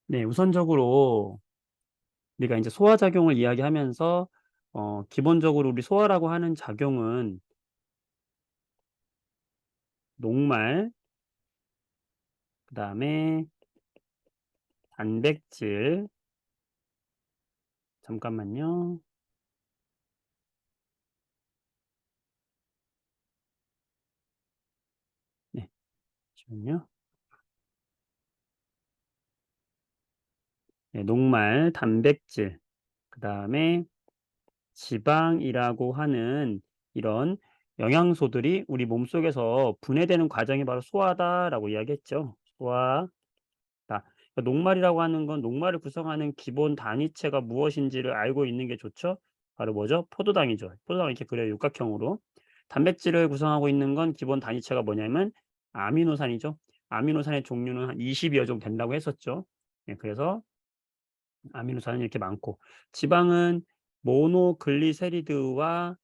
네, 우선적으로 우리가 이제 소화작용을 이야기하면서 기본적으로 우리 소화라고 하는 작용은 녹말, 그다음에 단백질, 잠깐만요. 네, 잠시만요. 네, 녹말, 단백질, 그다음에 지방이라고 하는 이런 영양소들이 우리 몸속에서 분해되는 과정이 바로 소화다라고 이야기했죠. 소화. 녹말이라고 하는 건 녹말을 구성하는 기본 단위체가 무엇인지를 알고 있는 게 좋죠. 바로 뭐죠? 포도당이죠. 포도당 이렇게 그려요. 육각형으로. 단백질을 구성하고 있는 건 기본 단위체가 뭐냐면 아미노산이죠. 아미노산의 종류는 한 20여 종 된다고 했었죠. 예, 그래서 아미노산은 이렇게 많고, 지방은 모노글리세리드와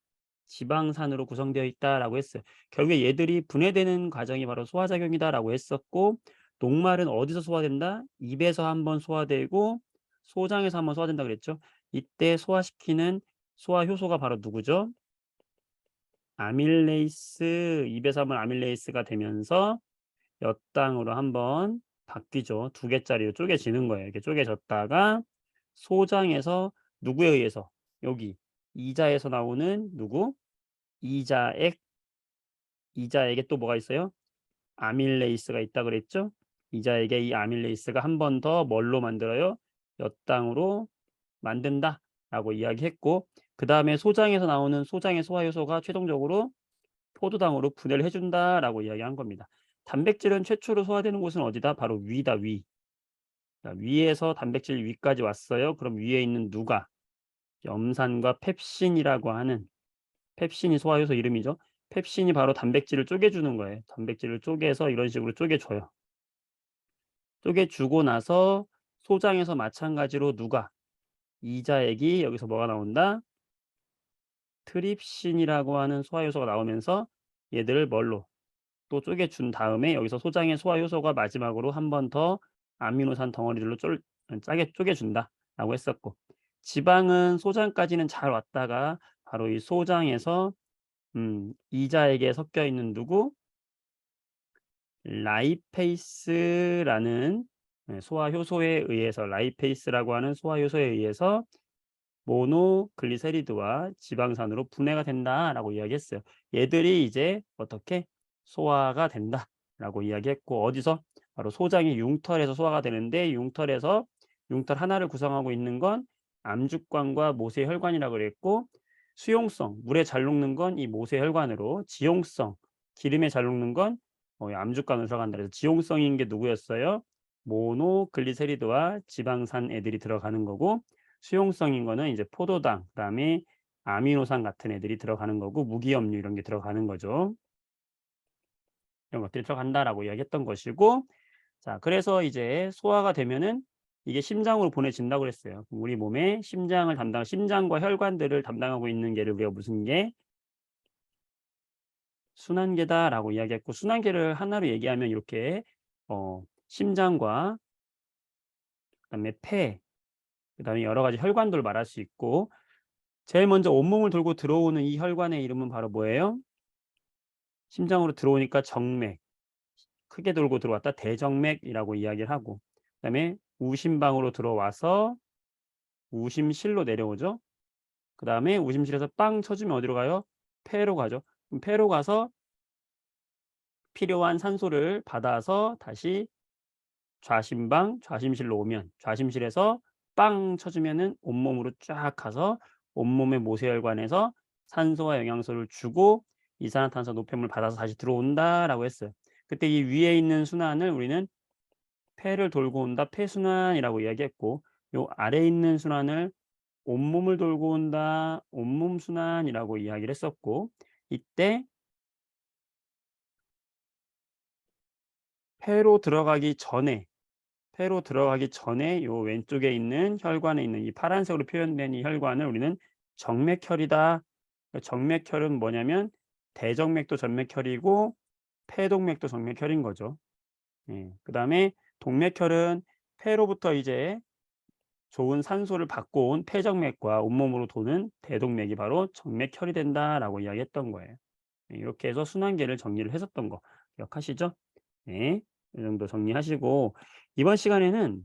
지방산으로 구성되어 있다라고 했어요. 결국에 얘들이 분해되는 과정이 바로 소화작용이다라고 했었고, 녹말은 어디서 소화된다? 입에서 한번 소화되고 소장에서 한번 소화된다 그랬죠. 이때 소화시키는 소화 효소가 바로 누구죠? 아밀레이스. 입에서 한번 아밀레이스가 되면서 엿당으로 한번 바뀌죠. 두 개짜리로 쪼개지는 거예요. 이렇게 쪼개졌다가 소장에서 누구에 의해서, 여기 이자에서 나오는 누구? 이자액. 이자액에 또 뭐가 있어요? 아밀레이스가 있다 그랬죠? 이자액에 이 아밀레이스가 한 번 더 뭘로 만들어요? 엿당으로 만든다라고 이야기했고, 그다음에 소장에서 나오는 소장의 소화 효소가 최종적으로 포도당으로 분해를 해 준다라고 이야기한 겁니다. 단백질은 최초로 소화되는 곳은 어디다? 바로 위다, 위. 자, 위에서 단백질 위까지 왔어요. 그럼 위에 있는 누가? 염산과 펩신이라고 하는, 펩신이 소화효소 이름이죠. 펩신이 바로 단백질을 쪼개주는 거예요. 단백질을 쪼개서 이런 식으로 쪼개줘요. 쪼개주고 나서 소장에서 마찬가지로 누가? 이자액이 여기서 뭐가 나온다? 트립신이라고 하는 소화효소가 나오면서 얘들을 뭘로? 또 쪼개준 다음에 여기서 소장의 소화효소가 마지막으로 한 번 더 아미노산 덩어리들로 짜게 쪼개준다라고 했었고, 지방은 소장까지는 잘 왔다가 바로 이 소장에서 이자에게 섞여 있는 누구? 라이페이스라는, 소화 효소에 의해서, 라이페이스라고 하는 소화 효소에 의해서 모노글리세리드와 지방산으로 분해가 된다라고 이야기했어요. 얘들이 이제 어떻게 소화가 된다라고 이야기했고, 어디서? 바로 소장의 융털에서 소화가 되는데, 융털 하나를 구성하고 있는 건 암죽관과 모세혈관이라고 그랬고, 수용성, 물에 잘 녹는 건 이 모세혈관으로, 지용성, 기름에 잘 녹는 건 암죽관으로 들어간다. 그래서 지용성인 게 누구였어요? 모노글리세리드와 지방산 애들이 들어가는 거고, 수용성인 거는 이제 포도당, 그다음에 아미노산 같은 애들이 들어가는 거고, 무기염류 이런 게 들어가는 거죠. 이런 것들이 들어간다라고 이야기했던 것이고, 자, 그래서 이제 소화가 되면은 이게 심장으로 보내진다고 그랬어요. 우리 몸의 심장과 혈관들을 담당하고 있는 게를 우리가 무슨 게? 순환계다라고 이야기했고, 순환계를 하나로 얘기하면 이렇게 심장과 그다음에 폐, 그다음에 여러 가지 혈관들을 말할 수 있고, 제일 먼저 온몸을 돌고 들어오는 이 혈관의 이름은 바로 뭐예요? 심장으로 들어오니까 정맥, 크게 돌고 들어왔다 대정맥이라고 이야기를 하고, 그다음에 우심방으로 들어와서 우심실로 내려오죠. 그다음에 우심실에서 빵 쳐주면 어디로 가요? 폐로 가죠. 그럼 폐로 가서 필요한 산소를 받아서 다시 좌심실로 오면, 좌심실에서 빵 쳐주면은 온몸으로 쫙 가서 온몸의 모세혈관에서 산소와 영양소를 주고 이산화탄소 노폐물 받아서 다시 들어온다라고 했어요. 그때 이 위에 있는 순환을 우리는 폐를 돌고 온다, 폐순환이라고 이야기했고, 요 아래에 있는 순환을 온몸을 돌고 온다, 온몸순환이라고 이야기를 했었고, 이때 폐로 들어가기 전에 요 왼쪽에 있는 혈관에 있는 이 파란색으로 표현된 이 혈관을 우리는 정맥혈이다. 정맥혈은 뭐냐면 대정맥도 정맥혈이고 폐동맥도 정맥혈인 거죠. 예. 그다음에 동맥혈은 폐로부터 이제 좋은 산소를 받고 온 폐정맥과 온몸으로 도는 대동맥이 바로 정맥혈이 된다라고 이야기했던 거예요. 네, 이렇게 해서 순환계를 정리를 했었던 거 기억하시죠? 네. 이 정도 정리하시고 이번 시간에는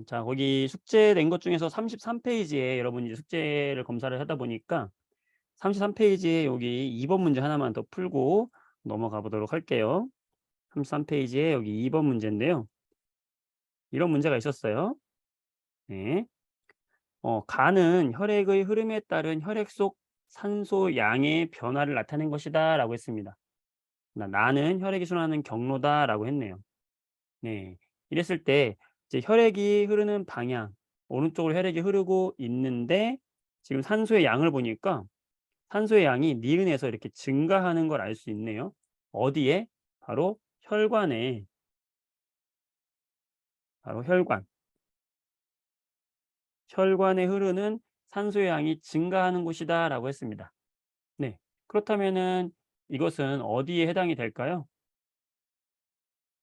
자 거기 숙제 낸 것 중에서 33 페이지에 여러분이 이제 숙제를 검사를 하다 보니까 33 페이지에 여기 2번 문제 하나만 더 풀고 넘어가 보도록 할게요. 33 페이지에 여기 2번 문제인데요. 이런 문제가 있었어요. 네. 간은 혈액의 흐름에 따른 혈액 속 산소 양의 변화를 나타낸 것이다라고 했습니다. 나는 혈액이 순환하는 경로다라고 했네요. 네. 이랬을 때 이제 혈액이 흐르는 방향, 오른쪽으로 혈액이 흐르고 있는데 지금 산소의 양을 보니까 산소의 양이 니은에서 이렇게 증가하는 걸 알 수 있네요. 어디에? 바로 혈관에, 바로 혈관. 혈관에 흐르는 산소의 양이 증가하는 곳이다라고 했습니다. 네. 그렇다면은 이것은 어디에 해당이 될까요?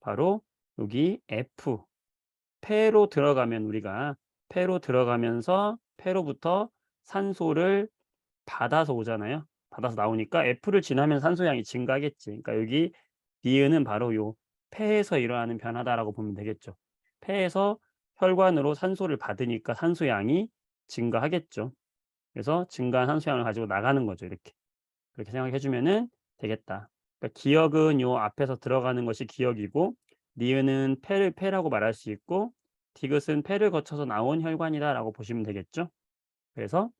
바로 여기 F. 폐로 들어가면 우리가 폐로 들어가면서 폐로부터 산소를 받아서 오잖아요. 받아서 나오니까 F를 지나면 산소량이 증가하겠지. 그러니까 여기 니은은 바로 요 폐에서 일어나는 변화다라고 보면 되겠죠. 폐에서 혈관으로 산소를 받으니까 산소량이 증가하겠죠. 그래서 증가한 산소량을 가지고 나가는 거죠. 이렇게. 그렇게 생각해 주면은 되겠다. 그러니까 기억은 요 앞에서 들어가는 것이 기억이고 니은은 폐를 폐라고 말할 수 있고 디귿은 폐를 거쳐서 나온 혈관이다라고 보시면 되겠죠. 그래서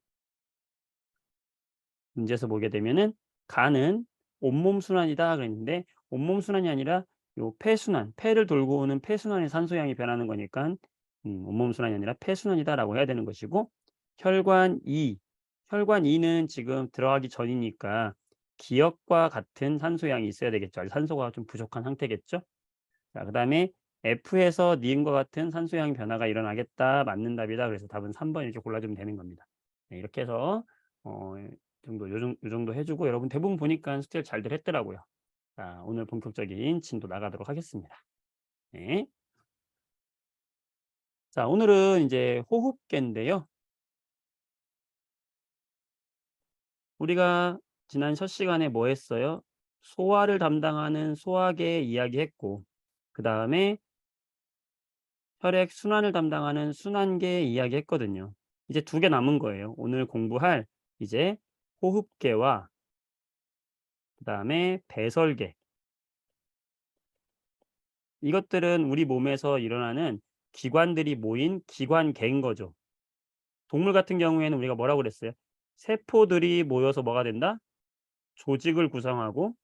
문제에서 보게 되면은 간은 온몸 순환이다 그랬는데 온몸 순환이 아니라 요 폐순환, 폐를 돌고 오는 폐순환의 산소량이 변하는 거니까 온몸 순환이 아니라 폐순환이다라고 해야 되는 것이고 혈관 2, 혈관 2는 지금 들어가기 전이니까 기억과 같은 산소량이 있어야 되겠죠. 아직 산소가 좀 부족한 상태겠죠. 자, 그다음에 F에서 니은과 같은 산소량 변화가 일어나겠다. 맞는 답이다. 그래서 답은 3번 이렇게 골라주면 되는 겁니다. 네, 이렇게 해서 정도 요 정도 해 주고 여러분 대부분 보니까 숙제를 잘들 했더라고요. 자, 오늘 본격적인 진도 나가도록 하겠습니다. 네. 자, 오늘은 이제 호흡계인데요. 우리가 지난 첫 시간에 뭐 했어요? 소화를 담당하는 소화계 이야기했고 그다음에 혈액 순환을 담당하는 순환계 이야기했거든요. 이제 두 개 남은 거예요. 오늘 공부할 이제 호흡계와 그다음에 배설계. 이것들은 우리 몸에서 일어나는 기관들이 모인 기관계인 거죠. 동물 같은 경우에는 우리가 뭐라고 그랬어요? 세포들이 모여서 뭐가 된다? 조직을 구성하고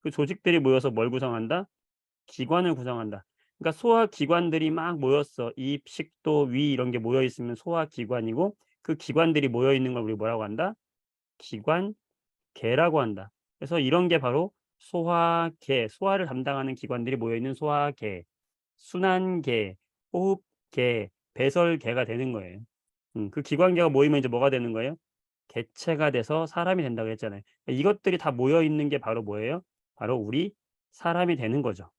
그 조직들이 모여서 뭘 구성한다? 기관을 구성한다. 그러니까 소화기관들이 막 모였어. 입, 식도, 위 이런 게 모여 있으면 소화기관이고 그 기관들이 모여 있는 걸 우리 뭐라고 한다? 기관계라고 한다. 그래서 이런 게 바로 소화계, 소화를 담당하는 기관들이 모여 있는 소화계, 순환계, 호흡계, 배설계가 되는 거예요. 그 기관계가 모이면 이제 뭐가 되는 거예요? 개체가 돼서 사람이 된다고 했잖아요. 이것들이 다 모여 있는 게 바로 뭐예요? 바로 우리 사람이 되는 거죠.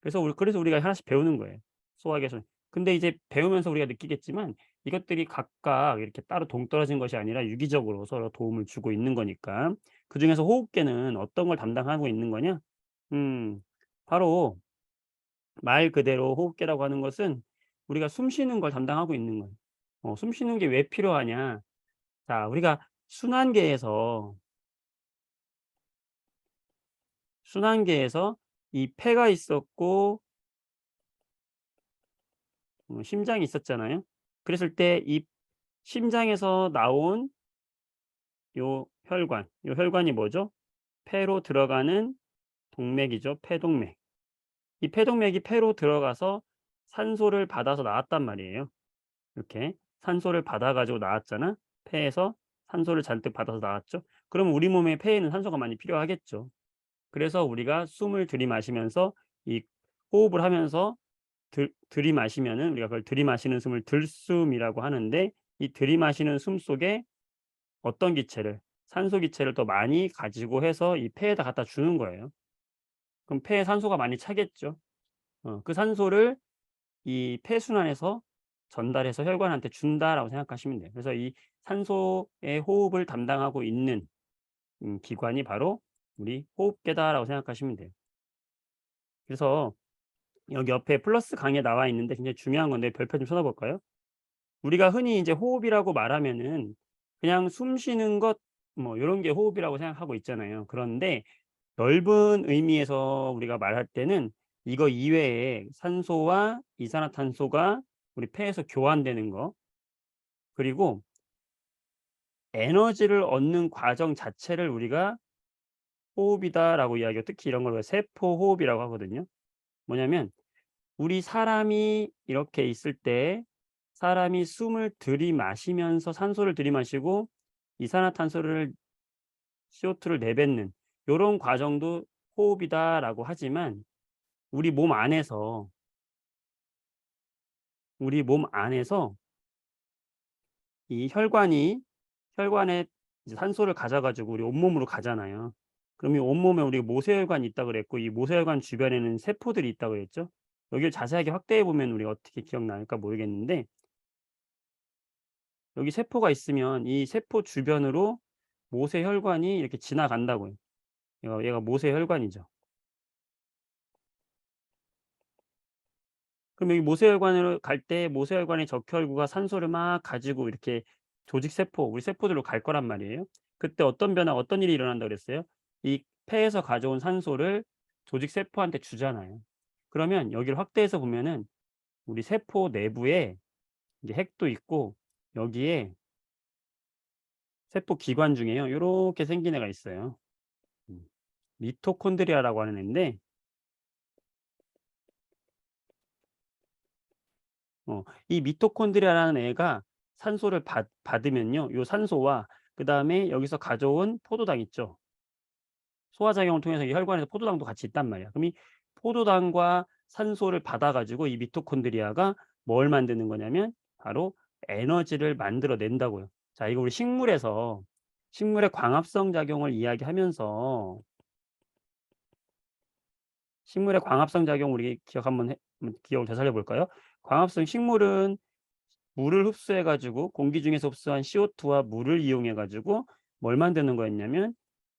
그래서 우리가 하나씩 배우는 거예요. 소화계에서. 근데 이제 배우면서 우리가 느끼겠지만 이것들이 각각 이렇게 따로 동떨어진 것이 아니라 유기적으로 서로 도움을 주고 있는 거니까. 그중에서 호흡계는 어떤 걸 담당하고 있는 거냐? 음 바로 말 그대로 호흡계라고 하는 것은 우리가 숨 쉬는 걸 담당하고 있는 거예요. 숨 쉬는 게 왜 필요하냐? 자, 우리가 순환계에서 이 폐가 있었고 심장이 있었잖아요. 그랬을 때 이 심장에서 나온 요 혈관이 뭐죠? 폐로 들어가는 동맥이죠. 폐동맥. 이 폐동맥이 폐로 들어가서 산소를 받아서 나왔단 말이에요. 이렇게 산소를 받아 가지고 나왔잖아. 폐에서 산소를 잔뜩 받아서 나왔죠. 그럼 우리 몸의 폐에는 산소가 많이 필요하겠죠. 그래서 우리가 숨을 들이마시면서 이 호흡을 하면서 들이마시면은 우리가 그걸 들이마시는 숨을 들숨이라고 하는데 이 들이마시는 숨 속에 어떤 기체를 산소 기체를 더 많이 가지고 해서 이 폐에다 갖다 주는 거예요. 그럼 폐에 산소가 많이 차겠죠. 그 산소를 이 폐순환에서 전달해서 혈관한테 준다라고 생각하시면 돼요. 그래서 이 산소의 호흡을 담당하고 있는 기관이 바로 우리 호흡계다라고 생각하시면 돼요. 그래서 여기 옆에 플러스 강에 나와 있는데 굉장히 중요한 건데 별표 좀 쳐다볼까요? 우리가 흔히 이제 호흡이라고 말하면은 그냥 숨 쉬는 것 뭐 요런 게 호흡이라고 생각하고 있잖아요. 그런데 넓은 의미에서 우리가 말할 때는 이거 이외에 산소와 이산화탄소가 우리 폐에서 교환되는 거, 그리고 에너지를 얻는 과정 자체를 우리가 호흡이다라고 이야기하고, 특히 이런 걸 세포 호흡이라고 하거든요. 뭐냐면 우리 사람이 이렇게 있을 때 사람이 숨을 들이마시면서 산소를 들이마시고 이산화탄소를 CO2를 내뱉는 요런 과정도 호흡이다라고 하지만 우리 몸 안에서 우리 몸 안에서 이 혈관에 이제 산소를 가져 가지고 우리 온몸으로 가잖아요. 그럼 이 온몸에 우리 모세혈관이 있다 그랬고, 이 모세혈관 주변에는 세포들이 있다 그랬죠. 여기를 자세하게 확대해 보면 우리가 어떻게 기억날까 모르겠는데, 여기 세포가 있으면 이 세포 주변으로 모세혈관이 이렇게 지나간다고요. 얘가 모세혈관이죠. 그럼 여기 모세혈관으로 갈 때 모세혈관의 적혈구가 산소를 막 가지고 이렇게 조직 세포, 우리 세포들로 갈 거란 말이에요. 그때 어떤 변화, 어떤 일이 일어난다 그랬어요? 이 폐에서 가져온 산소를 조직 세포한테 주잖아요. 그러면 여기를 확대해서 보면은 우리 세포 내부에 이제 핵도 있고, 여기에 세포 기관 중에요, 요렇게 생긴 애가 있어요. 음. 미토콘드리아라고 하는 앤데, 이 미토콘드리아라는 애가 산소를 받으면요, 요 산소와 그다음에 여기서 가져온 포도당 있죠. 소화작용을 통해서 이 혈관에서 포도당도 같이 있단 말이야. 그럼 이 포도당과 산소를 받아 가지고 이 미토콘드리아가 뭘 만드는 거냐면 바로 에너지를 만들어 낸다고요. 자, 이거 우리 식물의 광합성 작용을 이야기하면서 식물의 광합성 작용 우리 기억 한번 기억을 되살려 볼까요? 광합성 식물은 물을 흡수해 가지고 공기 중에서 흡수한 CO2와 물을 이용해 가지고 뭘 만드는 거였냐면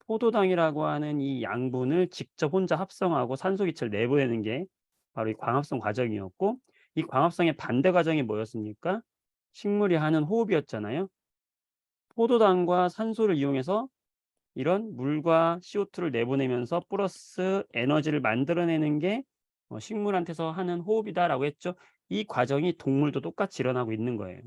포도당이라고 하는 이 양분을 직접 혼자 합성하고 산소 기체를 내보내는 게 바로 이 광합성 과정이었고, 이 광합성의 반대 과정이 뭐였습니까? 식물이 하는 호흡이었잖아요. 포도당과 산소를 이용해서 이런 물과 CO2를 내보내면서 플러스 에너지를 만들어내는 게 식물한테서 하는 호흡이다라고 했죠. 이 과정이 동물도 똑같이 일어나고 있는 거예요.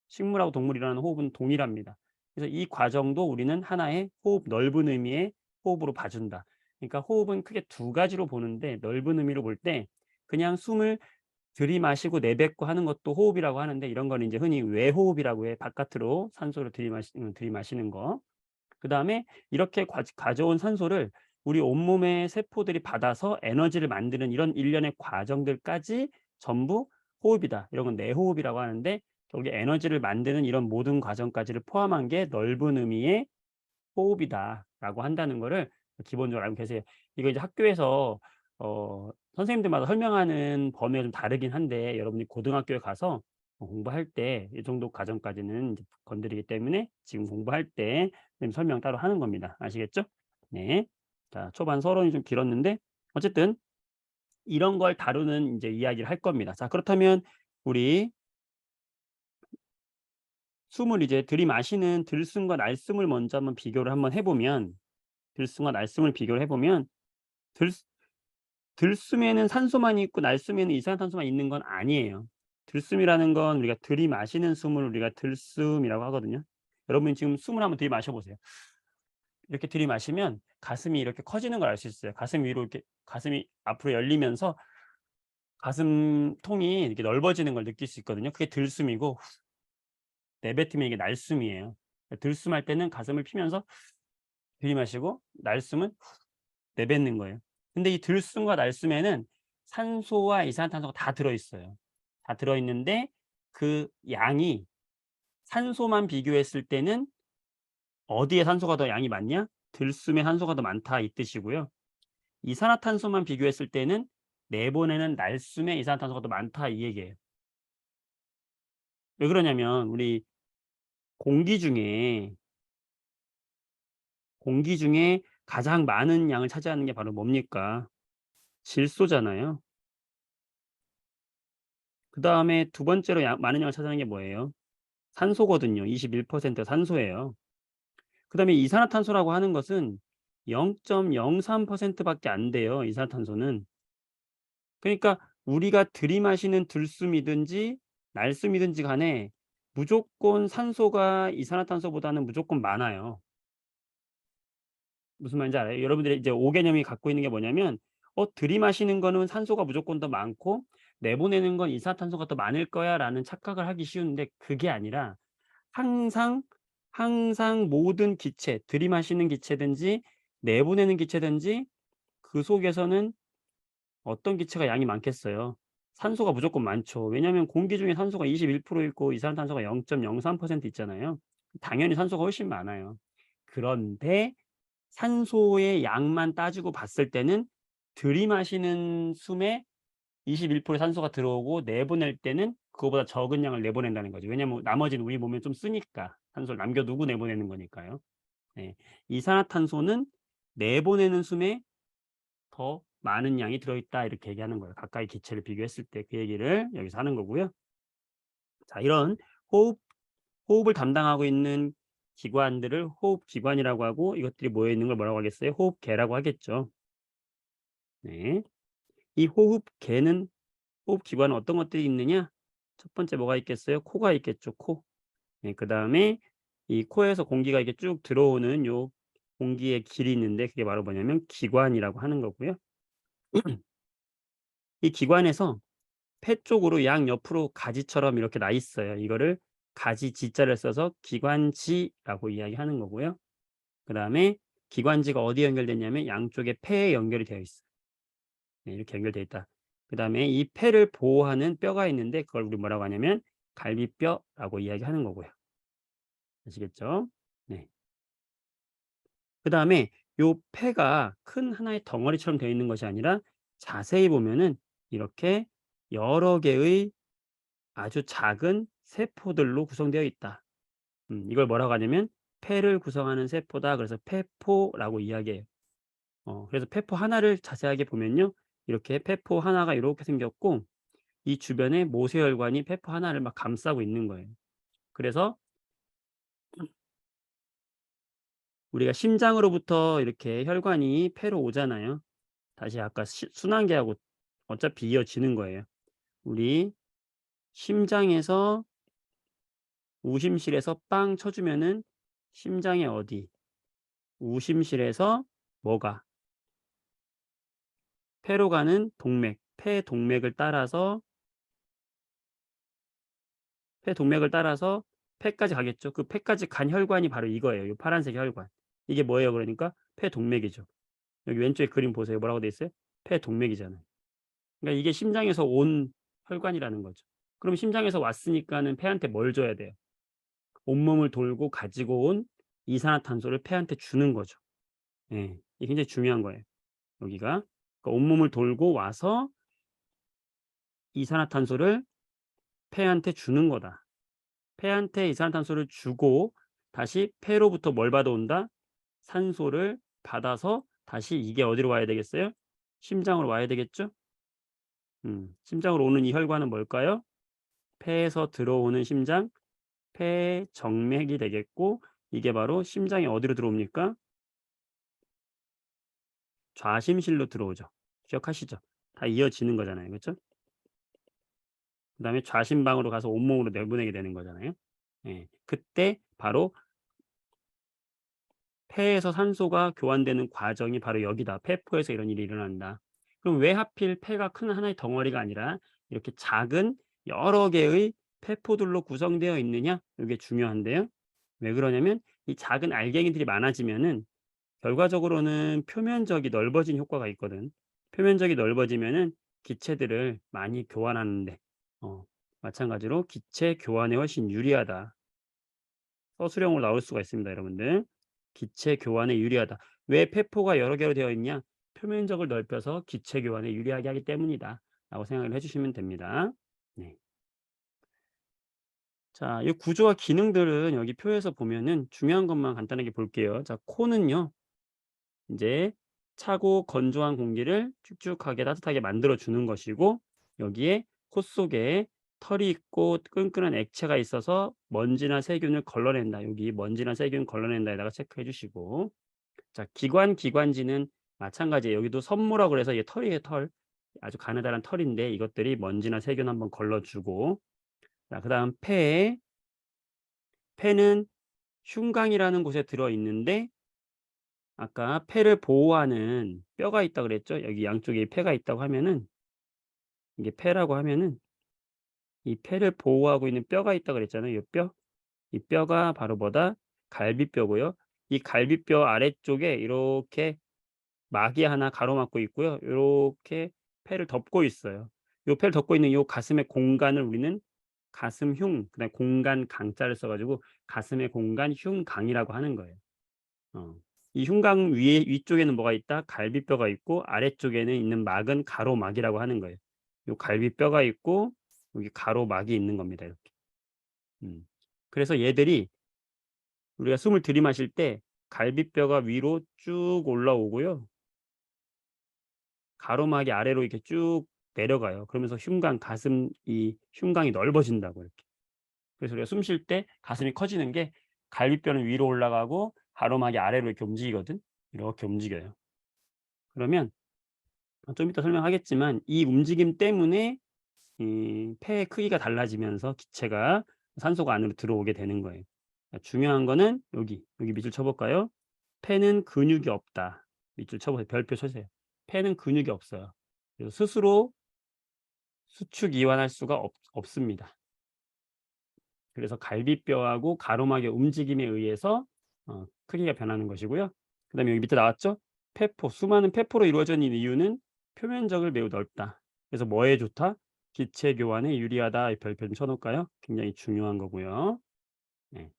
식물하고 동물이 일어나는 호흡은 동일합니다. 그래서 이 과정도 우리는 하나의 호흡, 넓은 의미의 호흡으로 봐준다. 그러니까 호흡은 크게 두 가지로 보는데, 넓은 의미로 볼 때 그냥 숨을 들이마시고 내뱉고 하는 것도 호흡이라고 하는데, 이런 거는 이제 흔히 외호흡이라고 해. 바깥으로 산소를 들이마시는 거. 그다음에 이렇게 가져온 산소를 우리 온몸의 세포들이 받아서 에너지를 만드는 이런 일련의 과정들까지 전부 호흡이다. 이런 건 내호흡이라고 하는데, 여기 에너지를 만드는 이런 모든 과정까지를 포함한 게 넓은 의미의 호흡이다라고 한다는 거를 기본적으로 알고 계세요. 이거 이제 학교에서 선생님들마다 설명하는 범위가 좀 다르긴 한데, 여러분이 고등학교에 가서 공부할 때 이 정도 과정까지는 이제 건드리기 때문에 지금 공부할 때 선생님 설명 따로 하는 겁니다. 아시겠죠? 네. 자, 초반 서론이 좀 길었는데 어쨌든 이런 걸 다루는 이제 이야기를 할 겁니다. 자, 그렇다면 우리 숨을 이제 들이마시는 들숨과 날숨을 먼저 한번 비교를 한번 해 보면, 들숨과 날숨을 비교를 해 보면 들 들숨에는 산소만 있고 날숨에는 이산화탄소만 있는 건 아니에요. 들숨이라는 건 우리가 들이마시는 숨을 우리가 들숨이라고 하거든요. 여러분이 지금 숨을 한번 들이마셔 보세요. 이렇게 들이마시면 가슴이 이렇게 커지는 걸 알 수 있어요. 가슴 위로 이렇게 가슴이 앞으로 열리면서 가슴통이 이렇게 넓어지는 걸 느낄 수 있거든요. 그게 들숨이고, 내뱉으면 이게 날숨이에요. 들숨할 때는 가슴을 피면서 들이마시고, 날숨은 내뱉는 거예요. 근데 이 들숨과 날숨에는 산소와 이산화탄소가 다 들어 있어요. 다 들어 있는데 그 양이 산소만 비교했을 때는 어디에 산소가 더 양이 많냐? 들숨에 산소가 더 많다 이 뜻이고요. 이산화탄소만 비교했을 때는 내보내는 날숨에 이산화탄소가 더 많다 이 얘기예요. 왜 그러냐면 우리 공기 중에 공기 중에 가장 많은 양을 차지하는 게 바로 뭡니까? 질소잖아요. 그다음에 두 번째로 많은 양을 차지하는 게 뭐예요? 산소거든요. 21% 산소예요. 그다음에 이산화탄소라고 하는 것은 0.03% 밖에 안 돼요, 이산화탄소는. 그러니까 우리가 들이마시는 들숨이든지 날숨이든지 간에 무조건 산소가 이산화탄소보다는 무조건 많아요. 무슨 말인지 알아요? 여러분들이 이제 오개념이 갖고 있는 게 뭐냐면 들이마시는 거는 산소가 무조건 더 많고 내보내는 건 이산화탄소가 더 많을 거야라는 착각을 하기 쉬운데 그게 아니라 항상, 항상 모든 기체, 들이마시는 기체든지 내보내는 기체든지 그 속에서는 어떤 기체가 양이 많겠어요? 산소가 무조건 많죠. 왜냐하면 공기 중에 산소가 21% 있고 이산화탄소가 0.03% 있잖아요. 당연히 산소가 훨씬 많아요. 그런데 산소의 양만 따지고 봤을 때는 들이마시는 숨에 21%의 산소가 들어오고 내보낼 때는 그거보다 적은 양을 내보낸다는 거죠. 왜냐하면 나머지는 우리 몸에 좀 쓰니까 산소를 남겨두고 내보내는 거니까요. 네. 이산화탄소는 내보내는 숨에 더 많은 양이 들어있다 이렇게 얘기하는 거예요. 가까이 기체를 비교했을 때 그 얘기를 여기서 하는 거고요. 자, 이런 호흡 호흡을 담당하고 있는 기관들을 호흡기관이라고 하고 이것들이 모여 있는 걸 뭐라고 하겠어요? 호흡계라고 하겠죠. 네. 이 호흡기관은 어떤 것들이 있느냐? 첫 번째 뭐가 있겠어요? 코가 있겠죠, 코. 네, 그다음에 이 코에서 공기가 이렇게 쭉 들어오는 요 공기의 길이 있는데 그게 바로 뭐냐면 기관이라고 하는 거고요. 이 기관에서 폐 쪽으로 양옆으로 가지처럼 이렇게 나 있어요. 이거를 가지지자를 써서 기관지라고 이야기하는 거고요. 그다음에 기관지가 어디에 연결됐냐면 양쪽에 폐에 연결이 되어 있어요. 네, 이렇게 연결되어 있다. 그다음에 이 폐를 보호하는 뼈가 있는데 그걸 우리 뭐라고 하냐면 갈비뼈라고 이야기하는 거고요. 아시겠죠? 네. 그다음에 요 폐가 큰 하나의 덩어리처럼 되어 있는 것이 아니라 자세히 보면은 이렇게 여러 개의 아주 작은 세포들로 구성되어 있다. 이걸 뭐라고 하냐면 폐를 구성하는 세포다. 그래서 폐포라고 이야기해요. 그래서 폐포 하나를 자세하게 보면요. 이렇게 폐포 하나가 이렇게 생겼고 이 주변에 모세혈관이 폐포 하나를 막 감싸고 있는 거예요. 그래서 우리가 심장으로부터 이렇게 혈관이 폐로 오잖아요. 다시 아까 순환계하고 어차피 이어지는 거예요. 우리 심장에서 우심실에서 빵 쳐주면은 심장의 어디? 우심실에서 뭐가? 폐로 가는 동맥, 폐동맥을 따라서 폐까지 가겠죠. 그 폐까지 간 혈관이 바로 이거예요. 이 파란색 혈관. 이게 뭐예요? 그러니까 폐동맥이죠. 여기 왼쪽에 그림 보세요. 뭐라고 돼 있어요? 폐동맥이잖아요. 그러니까 이게 심장에서 온 혈관이라는 거죠. 그럼 심장에서 왔으니까는 폐한테 뭘 줘야 돼요? 온몸을 돌고 가지고 온 이산화탄소를 폐한테 주는 거죠. 예. 이게 굉장히 중요한 거예요. 여기가. 그러니까 온몸을 돌고 와서 이산화탄소를 폐한테 주는 거다. 폐한테 이산화탄소를 주고 다시 폐로부터 뭘 받아온다? 산소를 받아서 다시 이게 어디로 와야 되겠어요? 심장으로 와야 되겠죠? 심장으로 오는 이 혈관은 뭘까요? 폐에서 들어오는 심장, 폐정맥이 되겠고 이게 바로 심장이 어디로 들어옵니까? 좌심실로 들어오죠. 기억하시죠? 다 이어지는 거잖아요. 그렇죠? 그다음에 좌심방으로 가서 온몸으로 내보내게 되는 거잖아요. 예. 그때 바로 폐에서 산소가 교환되는 과정이 바로 여기다. 폐포에서 이런 일이 일어난다. 그럼 왜 하필 폐가 큰 하나의 덩어리가 아니라 이렇게 작은 여러 개의 폐포들로 구성되어 있느냐? 이게 중요한데요. 왜 그러냐면 이 작은 알갱이들이 많아지면은 결과적으로는 표면적이 넓어진 효과가 있거든. 표면적이 넓어지면은 기체들을 많이 교환하는데 마찬가지로 기체 교환에 훨씬 유리하다. 서술형으로 나올 수가 있습니다, 여러분들. 기체 교환에 유리하다. 왜 폐포가 여러 개로 되어 있냐? 표면적을 넓혀서 기체 교환에 유리하게 하기 때문이다. 라고 생각을 해주시면 됩니다. 네. 자, 이 구조와 기능들은 여기 표에서 보면은 중요한 것만 간단하게 볼게요. 자, 코는요, 이제 차고 건조한 공기를 축축하게 따뜻하게 만들어 주는 것이고, 여기에 코 속에 털이 있고 끈끈한 액체가 있어서 먼지나 세균을 걸러낸다. 여기 먼지나 세균 걸러낸다에다가 체크해 주시고, 자, 기관지는 마찬가지예요. 여기도 섬무라고 그래서 이게 털이에요, 털. 아주 가느다란 털인데 이것들이 먼지나 세균 한번 걸러 주고, 자, 그다음 폐는 흉강이라는 곳에 들어 있는데, 아까 폐를 보호하는 뼈가 있다 그랬죠? 여기 양쪽에 폐가 있다고 하면은, 이게 폐라고 하면은 이 폐를 보호하고 있는 뼈가 있다 그랬잖아요. 이 뼈. 이 뼈가 바로 뭐다? 갈비뼈고요. 이 갈비뼈 아래쪽에 이렇게 막이 하나 가로막고 있고요. 요렇게 폐를 덮고 있어요. 요 폐를 덮고 있는 요 가슴의 공간을 우리는 가슴흉, 그다음에 공간 강자를 써 가지고 가슴의 공간 흉강이라고 하는 거예요. 어. 이 흉곽 위쪽에는 뭐가 있다? 갈비뼈가 있고 아래쪽에는 있는 막은 가로막이라고 하는 거예요. 요 갈비뼈가 있고 여기 가로막이 있는 겁니다. 이렇게. 음. 그래서 얘들이 우리가 숨을 들이마실 때 갈비뼈가 위로 쭉 올라오고요. 가로막이 아래로 이렇게 쭉 내려가요. 그러면서 가슴 이 흉곽이 넓어진다고 이렇게. 그래서 우리가 숨 쉴 때 가슴이 커지는 게 갈비뼈는 위로 올라가고 가로막이 아래로 이렇게 움직이거든. 이렇게 움직여요. 그러면 좀 이따 설명하겠지만 이 움직임 때문에 이 폐의 크기가 달라지면서 기체가 산소가 안으로 들어오게 되는 거예요. 중요한 거는 여기 밑줄 쳐 볼까요? 폐는 근육이 없다. 밑줄 쳐 보세요. 별표 쳐주세요. 폐는 근육이 없어요. 그래서 스스로 수축 이완할 수가 없습니다. 그래서 갈비뼈하고 가로막의 움직임에 의해서 크기가 변하는 것이고요. 그다음에 여기 밑에 나왔죠? 폐포, 수많은 폐포로 이루어져 있는 이유는 표면적을 매우 넓다. 그래서 뭐에 좋다? 기체 교환에 유리하다. 이 별표 좀 쳐 놓을까요? 굉장히 중요한 거고요. 네.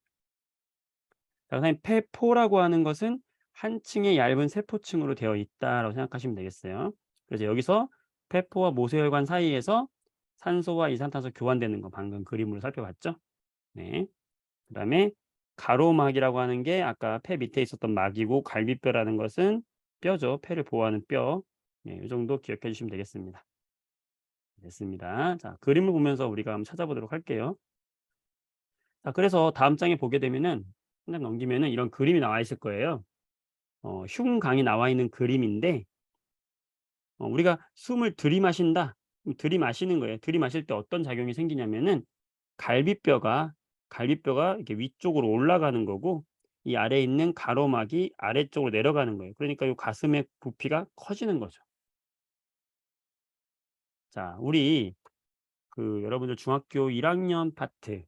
자, 그다음에 폐포라고 하는 것은 한 층의 얇은 세포층으로 되어 있다라고 생각하시면 되겠어요. 그래서 여기서 폐포와 모세혈관 사이에서 산소와 이산탄소 교환되는 거 방금 그림으로 살펴봤죠? 네. 그다음에 가로막이라고 하는 게 아까 폐 밑에 있었던 막이고 갈비뼈라는 것은 뼈죠. 폐를 보호하는 뼈. 네, 이 정도 기억해 주시면 되겠습니다. 됐습니다. 자, 그림을 보면서 우리가 한번 찾아보도록 할게요. 자, 그래서 다음 장에 보게 되면은 한 장 넘기면은 이런 그림이 나와 있을 거예요. 흉강이 나와 있는 그림인데 우리가 숨을 들이마신다. 들이마시는 거예요. 들이마실 때 어떤 작용이 생기냐면은 갈비뼈가 이렇게 위쪽으로 올라가는 거고 이 아래에 있는 가로막이 아래쪽으로 내려가는 거예요. 그러니까 이 가슴의 부피가 커지는 거죠. 자, 우리 여러분들 중학교 1 학년 파트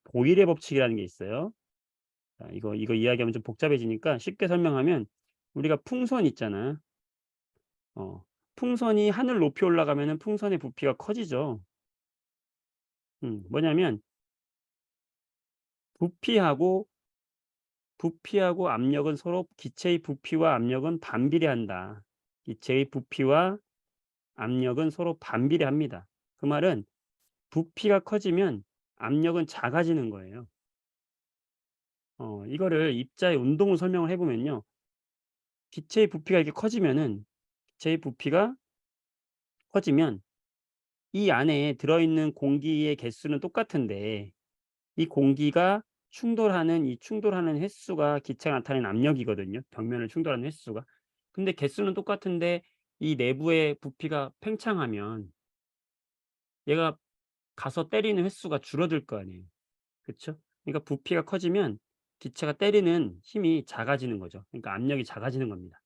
보일의 법칙이라는 게 있어요. 자, 이거 이야기하면 좀 복잡해지니까 쉽게 설명하면 우리가 풍선 있잖아. 어, 풍선이 하늘 높이 올라가면은 풍선의 부피가 커지죠. 뭐냐면 부피하고 압력은 서로 기체의 부피와 압력은 반비례한다. 기체의 부피와 압력은 서로 반비례합니다. 그 말은 부피가 커지면 압력은 작아지는 거예요. 이거를 입자의 운동을 설명을 해 보면요. 기체의 부피가 이렇게 커지면은 기체의 부피가 커지면 이 안에 들어있는 공기의 개수는 똑같은데 이 공기가 충돌하는 횟수가 기체가 나타내는 압력이거든요, 벽면을 충돌하는 횟수가. 근데 개수는 똑같은데 이 내부의 부피가 팽창하면 얘가 가서 때리는 횟수가 줄어들 거 아니에요. 그쵸? 그러니까 부피가 커지면 기체가 때리는 힘이 작아지는 거죠. 그러니까 압력이 작아지는 겁니다.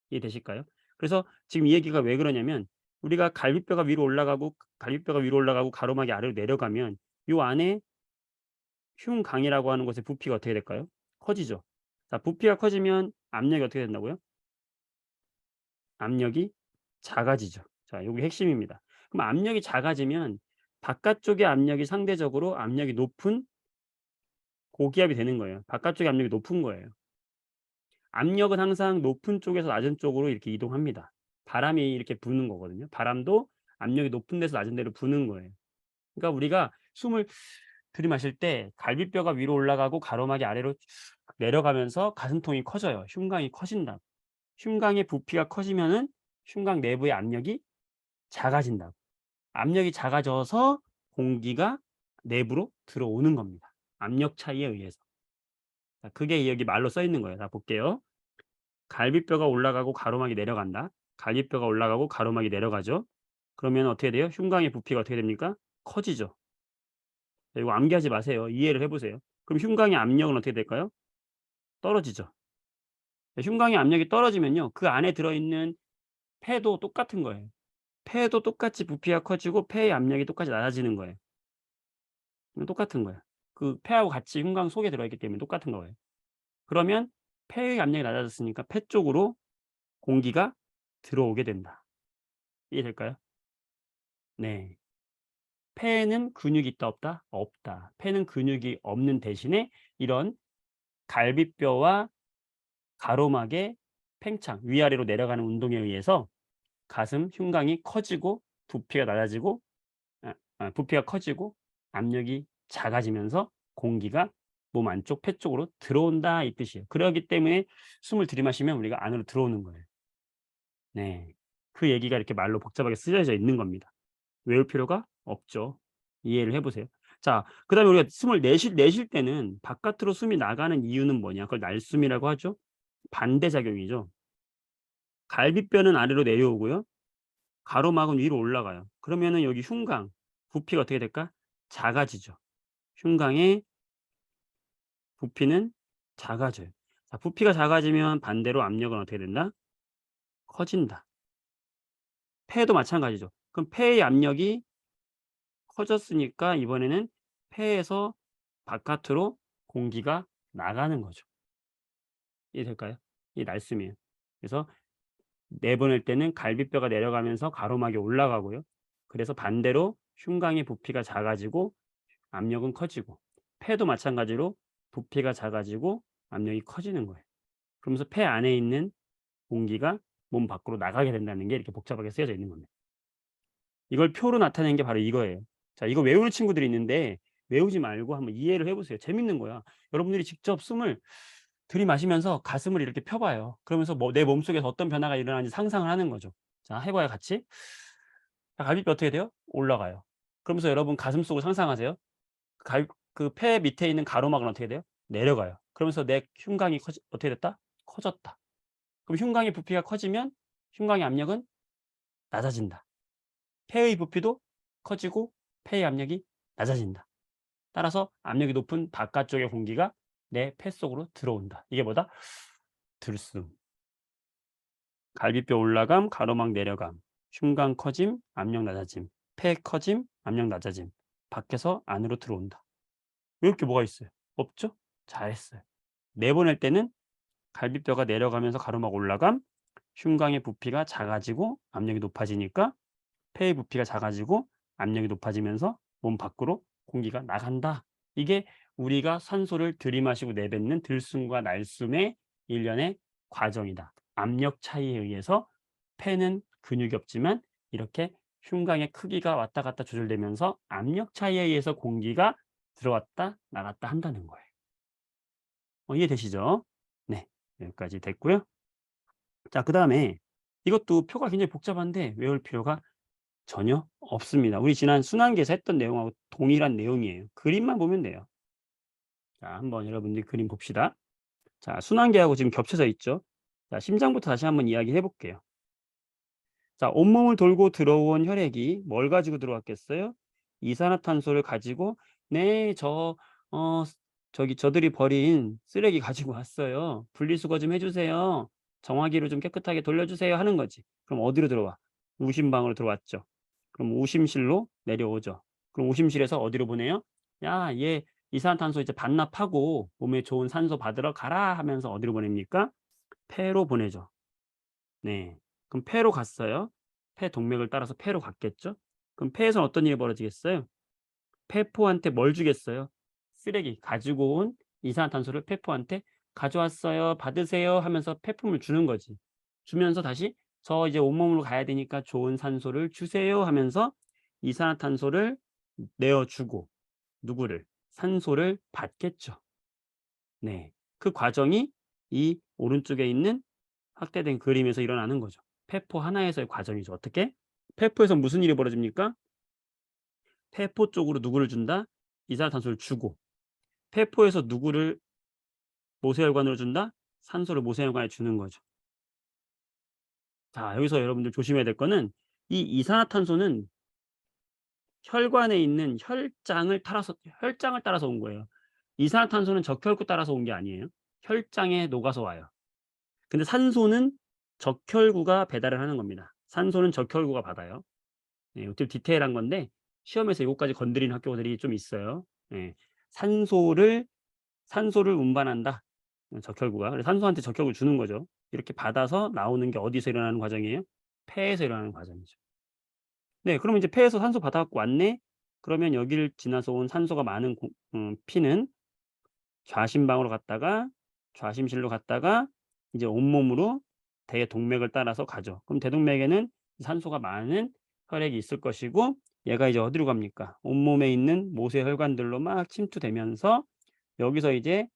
이해되실까요? 그래서 지금 이 얘기가 왜 그러냐면 우리가 갈비뼈가 위로 올라가고 가로막이 아래로 내려가면 요 안에 흉강이라고 하는 곳의 부피가 어떻게 될까요? 커지죠. 자, 부피가 커지면 압력이 어떻게 된다고요? 압력이 작아지죠. 자, 요게 핵심입니다. 그럼 압력이 작아지면 바깥쪽의 압력이 상대적으로 압력이 높은 고기압이 되는 거예요. 바깥쪽의 압력이 높은 거예요. 압력은 항상 높은 쪽에서 낮은 쪽으로 이렇게 이동합니다. 바람이 이렇게 부는 거거든요. 바람도 압력이 높은 데서 낮은 데로 부는 거예요. 그러니까 우리가 숨을 들이마실 때 갈비뼈가 위로 올라가고 가로막이 아래로 쭉 내려가면서 가슴통이 커져요. 흉곽이 커진다. 흉곽의 부피가 커지면은 흉곽 내부의 압력이 작아진다고. 압력이 작아져서 공기가 내부로 들어오는 겁니다. 압력 차이에 의해서. 자, 그게 여기 말로 써 있는 거예요. 자, 볼게요. 갈비뼈가 올라가고 가로막이 내려간다. 갈비뼈가 올라가고 가로막이 내려가죠. 그러면 어떻게 돼요? 흉곽의 부피가 어떻게 됩니까? 커지죠. 자, 이거 암기하지 마세요. 이해를 해 보세요. 그럼 흉곽의 압력은 어떻게 될까요? 떨어지죠. 흉곽의 압력이 떨어지면요. 그 안에 들어있는 폐도 똑같은 거예요. 폐도 똑같이 부피가 커지고 폐의 압력이 똑같이 낮아지는 거예요. 똑같은 거예요. 그 폐하고 같이 흉곽 속에 들어있기 때문에 똑같은 거예요. 그러면 폐의 압력이 낮아졌으니까 폐 쪽으로 공기가 들어오게 된다. 이해될까요? 네. 폐에는 근육이 있다 없다? 없다. 폐는 근육이 없는 대신에 이런 갈비뼈와 가로막의 팽창, 위아래로 내려가는 운동에 의해서 가슴 흉곽이 커지고 부피가 낮아지고 부피가 커지고 압력이 작아지면서 공기가 몸 안쪽 폐 쪽으로 들어온다 이 뜻이에요. 그러기 때문에 숨을 들이마시면 우리가 안으로 들어오는 거예요. 네. 그 얘기가 이렇게 말로 복잡하게 쓰여져 있는 겁니다. 외울 필요가 없죠. 이해를 해 보세요. 자, 그다음에 우리가 숨을 내쉴 때는 바깥으로 숨이 나가는 이유는 뭐냐? 그걸 날숨이라고 하죠. 반대작용이죠. 갈비뼈는 아래로 내려오고요. 가로막은 위로 올라가요. 그러면은 여기 흉곽 부피가 어떻게 될까? 작아지죠. 흉곽의 부피는 작아져요. 자, 부피가 작아지면 반대로 압력은 어떻게 된다? 커진다. 폐도 마찬가지죠. 그럼 폐의 압력이 커졌으니까 이번에는 폐에서 바깥으로 공기가 나가는 거죠. 이해될까요? 이 날숨이에요. 그래서 내보낼 때는 갈비뼈가 내려가면서 가로막이 올라가고요. 그래서 반대로 흉곽의 부피가 작아지고 압력은 커지고 폐도 마찬가지로 부피가 작아지고 압력이 커지는 거예요. 그러면서 폐 안에 있는 공기가 몸 밖으로 나가게 된다는 게 이렇게 복잡하게 쓰여져 있는 겁니다. 이걸 표로 나타낸 게 바로 이거예요. 자, 이거 외우는 친구들이 있는데 외우지 말고 한번 이해를 해 보세요. 재밌는 거야. 여러분들이 직접 숨을 들이마시면서 가슴을 이렇게 펴 봐요. 그러면서 뭐 내 몸속에서 어떤 변화가 일어나는지 상상을 하는 거죠. 자, 해 봐요 같이. 자, 갈비뼈 어떻게 돼요? 올라가요. 그러면서 여러분 가슴속을 상상하세요. 갈 그 폐 밑에 있는 가로막은 어떻게 돼요? 내려가요. 그러면서 내 흉곽이 어떻게 됐다? 커졌다. 그럼 흉곽의 부피가 커지면 흉곽의 압력은 낮아진다. 폐의 부피도 커지고 폐의 압력이 낮아진다. 따라서 압력이 높은 바깥쪽의 공기가 내 폐 속으로 들어온다. 이게 뭐다? 들숨. 갈비뼈 올라감, 가로막 내려감, 흉곽 커짐, 압력 낮아짐, 폐 커짐, 압력 낮아짐. 밖에서 안으로 들어온다. 이렇게 뭐가 있어요? 없죠? 잘했어요. 내보낼 때는 갈비뼈가 내려가면서 가로막 올라감, 흉곽의 부피가 작아지고 압력이 높아지니까 폐의 부피가 작아지고 압력이 높아지면서 몸 밖으로 공기가 나간다. 이게 우리가 산소를 들이마시고 내뱉는 들숨과 날숨의 일련의 과정이다. 압력 차이에 의해서 폐는 근육이 없지만 이렇게 흉곽의 크기가 왔다 갔다 조절되면서 압력 차이에 의해서 공기가 들어왔다 나갔다 한다는 거예요. 이해되시죠? 네. 여기까지 됐고요. 자, 그다음에 이것도 표가 굉장히 복잡한데 외울 필요가 전혀 없습니다. 우리 지난 순환계에서 했던 내용하고 동일한 내용이에요. 그림만 보면 돼요. 자, 한번 여러분들 그림 봅시다. 자, 순환계하고 지금 겹쳐져 있죠. 자, 심장부터 다시 한번 이야기해 볼게요. 자, 온몸을 돌고 들어온 혈액이 뭘 가지고 들어왔겠어요? 이산화탄소를 가지고 네, 어 저기 저들이 버린 쓰레기 가지고 왔어요. 분리수거 좀 해 주세요. 정화기로 좀 깨끗하게 돌려 주세요 하는 거지. 그럼 어디로 들어와? 우심방으로 들어왔죠. 그럼 우심실로 내려오죠. 그럼 우심실에서 어디로 보내요? "야, 얘 이산화탄소 이제 반납하고 몸에 좋은 산소 받으러 가라." 하면서 어디로 보냅니까? 폐로 보내죠. 네. 그럼 폐로 갔어요. 폐 동맥을 따라서 폐로 갔겠죠? 그럼 폐에서는 어떤 일이 벌어지겠어요? 폐포한테 뭘 주겠어요? 쓰레기 가지고 온 이산화탄소를 폐포한테 "가져왔어요. 받으세요." 하면서 폐품을 주는 거지. 주면서 다시 "저 이제 온몸으로 가야 되니까 좋은 산소를 주세요." 하면서 이산화탄소를 내어 주고 누구를? 산소를 받겠죠. 네. 그 과정이 이 오른쪽에 있는 확대된 그림에서 일어나는 거죠. 폐포 하나에서의 과정이죠. 어떻게? 폐포에서 무슨 일이 벌어집니까? 폐포 쪽으로 누구를 준다? 이산화탄소를 주고 폐포에서 누구를 모세혈관으로 준다? 산소를 모세혈관에 주는 거죠. 자, 여기서 여러분들 조심해야 될 거는 이 이산화탄소는 혈관에 있는 혈장을 따라서 온 거예요. 이산화탄소는 적혈구 따라서 온 게 아니에요. 혈장에 녹아서 와요. 근데 산소는 적혈구가 배달을 하는 겁니다. 산소는 적혈구가 받아요. 예, 좀 디테일한 건데 시험에서 요거까지 건드리는 학교들이 좀 있어요. 예. 산소를 산소를 운반한다. 적혈구가. 그래서 산소한테 적혈구를 주는 거죠. 이렇게 받아서 나오는 게 어디서 일어나는 과정이에요? 폐에서 일어나는 과정이죠. 네. 그러면 이제 폐에서 산소 받아 갖고 왔네. 그러면 여기를 지나서 온 산소가 많은 피는 좌심방으로 갔다가 좌심실로 갔다가 이제 온몸으로 대동맥을 따라서 가죠. 그럼 대동맥에는 산소가 많은 혈액이 있을 것이고 얘가 이제 어디로 갑니까? 온몸에 있는 모세혈관들로 막 침투되면서 여기서 이제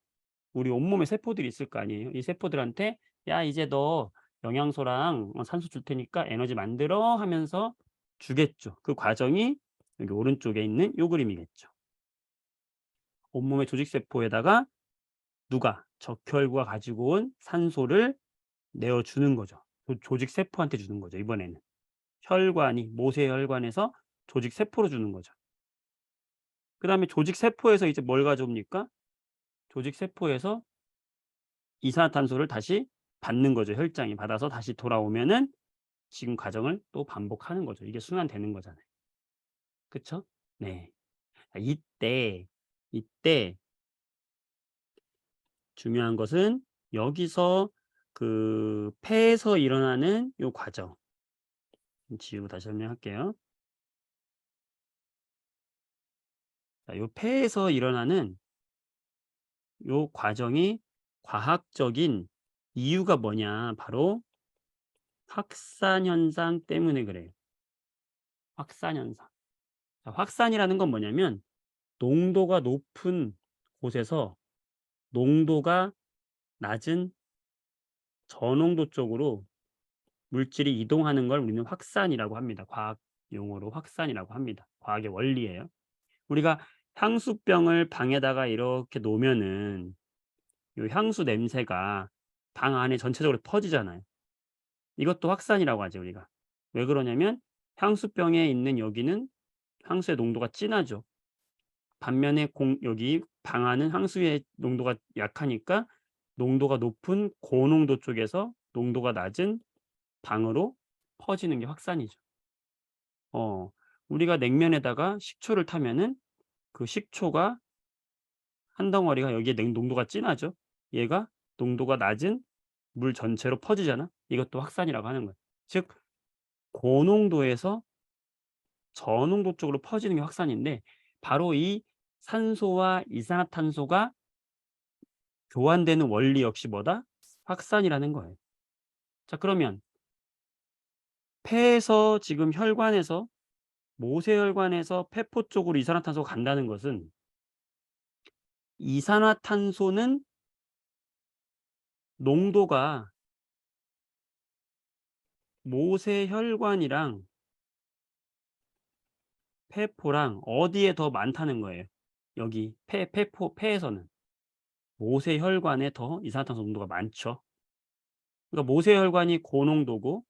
우리 온몸에 세포들이 있을 거 아니에요. 이 세포들한테 "야 이제 너 영양소랑 산소 줄 테니까 에너지 만들어." 하면서 주겠죠. 그 과정이 여기 오른쪽에 있는 요 그림이겠죠. 온몸의 조직 세포에다가 누가 적혈구가 가지고 온 산소를 내어 주는 거죠. 조직 세포한테 주는 거죠, 이번에는. 혈관이 모세혈관에서 조직 세포로 주는 거죠. 그다음에 조직 세포에서 이제 뭘 가져옵니까? 조직 세포에서 이산화탄소를 다시 받는 거죠. 혈장이 받아서 다시 돌아오면은 지금 과정을 또 반복하는 거죠. 이게 순환되는 거잖아요. 그쵸? 네. 이때 중요한 것은 여기서 그 폐에서 일어나는 요 과정. 지우고 다시 설명할게요. 자, 요 폐에서 일어나는 요 과정이 과학적인 이유가 뭐냐? 바로 확산 현상 때문에 그래요. 확산 현상. 자, 확산이라는 건 뭐냐면 농도가 높은 곳에서 농도가 낮은 저농도 쪽으로 물질이 이동하는 걸 우리는 확산이라고 합니다. 과학 용어로 확산이라고 합니다. 과학의 원리예요. 우리가 향수병을 방에다가 이렇게 놓으면은 요 향수 냄새가 방 안에 전체적으로 퍼지잖아요. 이것도 확산이라고 하죠, 우리가. 왜 그러냐면 향수병에 있는 여기는 향수의 농도가 진하죠. 반면에 여기 방 안은 향수의 농도가 약하니까 농도가 높은 고농도 쪽에서 농도가 낮은 방으로 퍼지는 게 확산이죠. 어 우리가 냉면에다가 식초를 타면은 그 식초가 한 덩어리가 여기에 농도가 진하죠. 얘가 농도가 낮은 물 전체로 퍼지잖아. 이것도 확산이라고 하는 거예요. 즉 고농도에서 저농도 쪽으로 퍼지는 게 확산인데 바로 이 산소와 이산화탄소가 교환되는 원리 역시 뭐다? 확산이라는 거예요. 자, 그러면 폐에서 지금 혈관에서 모세혈관에서 폐포 쪽으로 이산화탄소가 간다는 것은 이산화탄소는 농도가 모세혈관이랑 폐포랑 어디에 더 많다는 거예요. 여기 폐에서는 모세혈관에 더 이산화탄소 농도가 많죠. 그러니까 모세혈관이 고농도고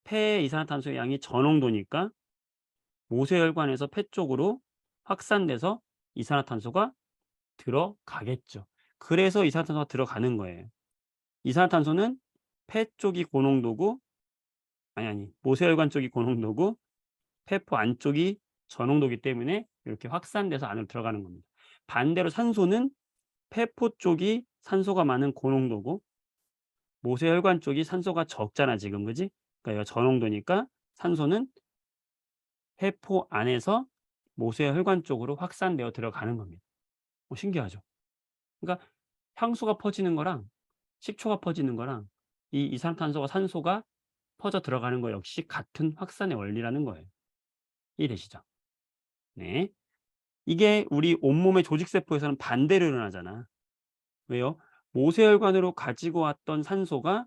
폐의 이산화탄소의 양이 저농도니까 모세혈관에서 폐 쪽으로 확산돼서 이산화탄소가 들어가겠죠. 그래서 이산화탄소가 들어가는 거예요. 이산화탄소는 폐 쪽이 고농도고 모세혈관 쪽이 고농도고 폐포 안쪽이 저농도이기 때문에 이렇게 확산돼서 안으로 들어가는 겁니다. 반대로 산소는 폐포 쪽이 산소가 많은 고농도고 모세혈관 쪽이 산소가 적잖아 지금, 그지? 그러니까 얘가 저농도니까 산소는 폐포 안에서 모세혈관 쪽으로 확산되어 들어가는 겁니다. 신기하죠? 그러니까 향수가 퍼지는 거랑 식초가 퍼지는 거랑 이 이산화탄소가 산소가 퍼져 들어가는 거 역시 같은 확산의 원리라는 거예요. 이해되시죠? 네. 이게 우리 온몸의 조직세포에서는 반대로 일어나잖아. 왜요? 모세혈관으로 가지고 왔던 산소가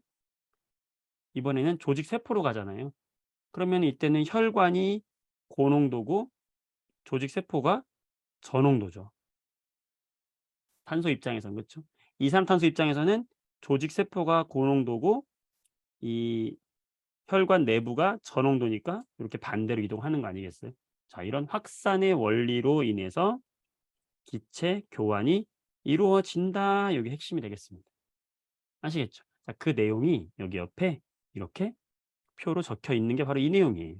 이번에는 조직세포로 가잖아요. 그러면 이때는 혈관이 고농도고 조직세포가 저농도죠. 탄소 입장에서는 그렇죠. 이산화탄소 입장에서는 조직세포가 고농도고 이 혈관 내부가 저농도니까 이렇게 반대로 이동하는 거 아니겠어요? 자, 이런 확산의 원리로 인해서 기체 교환이 이루어진다. 요게 핵심이 되겠습니다. 아시겠죠? 자, 그 내용이 여기 옆에 이렇게 표로 적혀 있는 게 바로 이 내용이에요.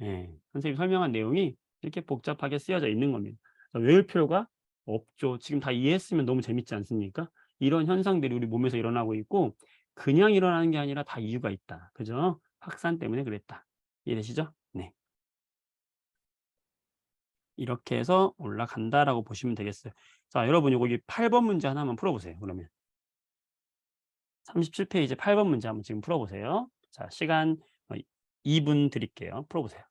예. 선생님이 설명한 내용이 이렇게 복잡하게 쓰여져 있는 겁니다. 외울 필요가 없죠. 지금 다 이해했으면 너무 재밌지 않습니까? 이런 현상들이 우리 몸에서 일어나고 있고 그냥 일어나는 게 아니라 다 이유가 있다. 그죠? 확산 때문에 그랬다. 이해되시죠? 네. 이렇게 해서 올라간다라고 보시면 되겠어요. 자, 여러분 요거 이 8번 문제 하나만 풀어 보세요, 그러면. 37 페이지 8번 문제 한번 지금 풀어 보세요. 자, 시간 2분 드릴게요. 풀어 보세요.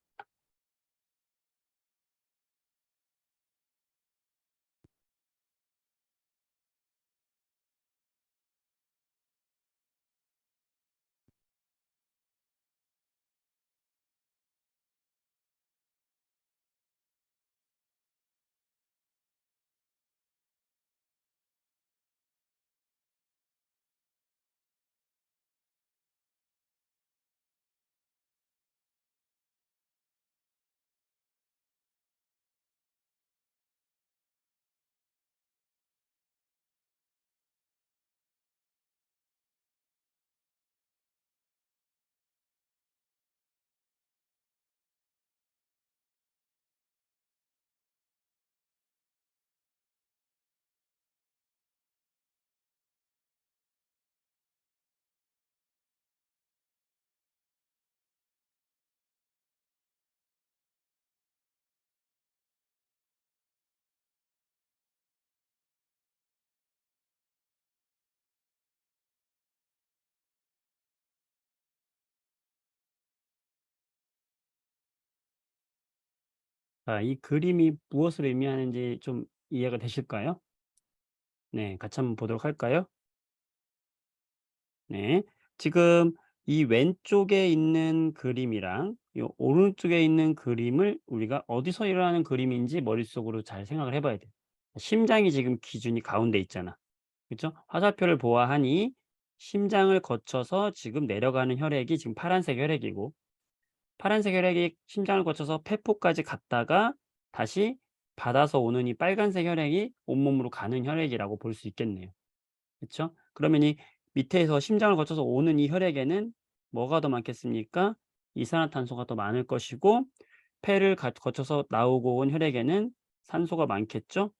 자, 이 그림이 무엇을 의미하는지 좀 이해가 되실까요? 네. 같이 한번 보도록 할까요? 네. 지금 이 왼쪽에 있는 그림이랑 요 오른쪽에 있는 그림을 우리가 어디서 일어나는 그림인지 머릿속으로 잘 생각을 해 봐야 돼요. 심장이 지금 기준이 가운데 있잖아. 그죠? 화살표를 보아하니 심장을 거쳐서 지금 내려가는 혈액이 지금 파란색 혈액이고 파란색 혈액이 심장을 거쳐서 폐포까지 갔다가 다시 받아서 오는 이 빨간색 혈액이 온몸으로 가는 혈액이라고 볼 수 있겠네요. 그쵸? 그러면 이 밑에서 심장을 거쳐서 오는 이 혈액에는 뭐가 더 많겠습니까? 이산화탄소가 더 많을 것이고 폐를 거쳐서 나오고 온 혈액에는 산소가 많겠죠?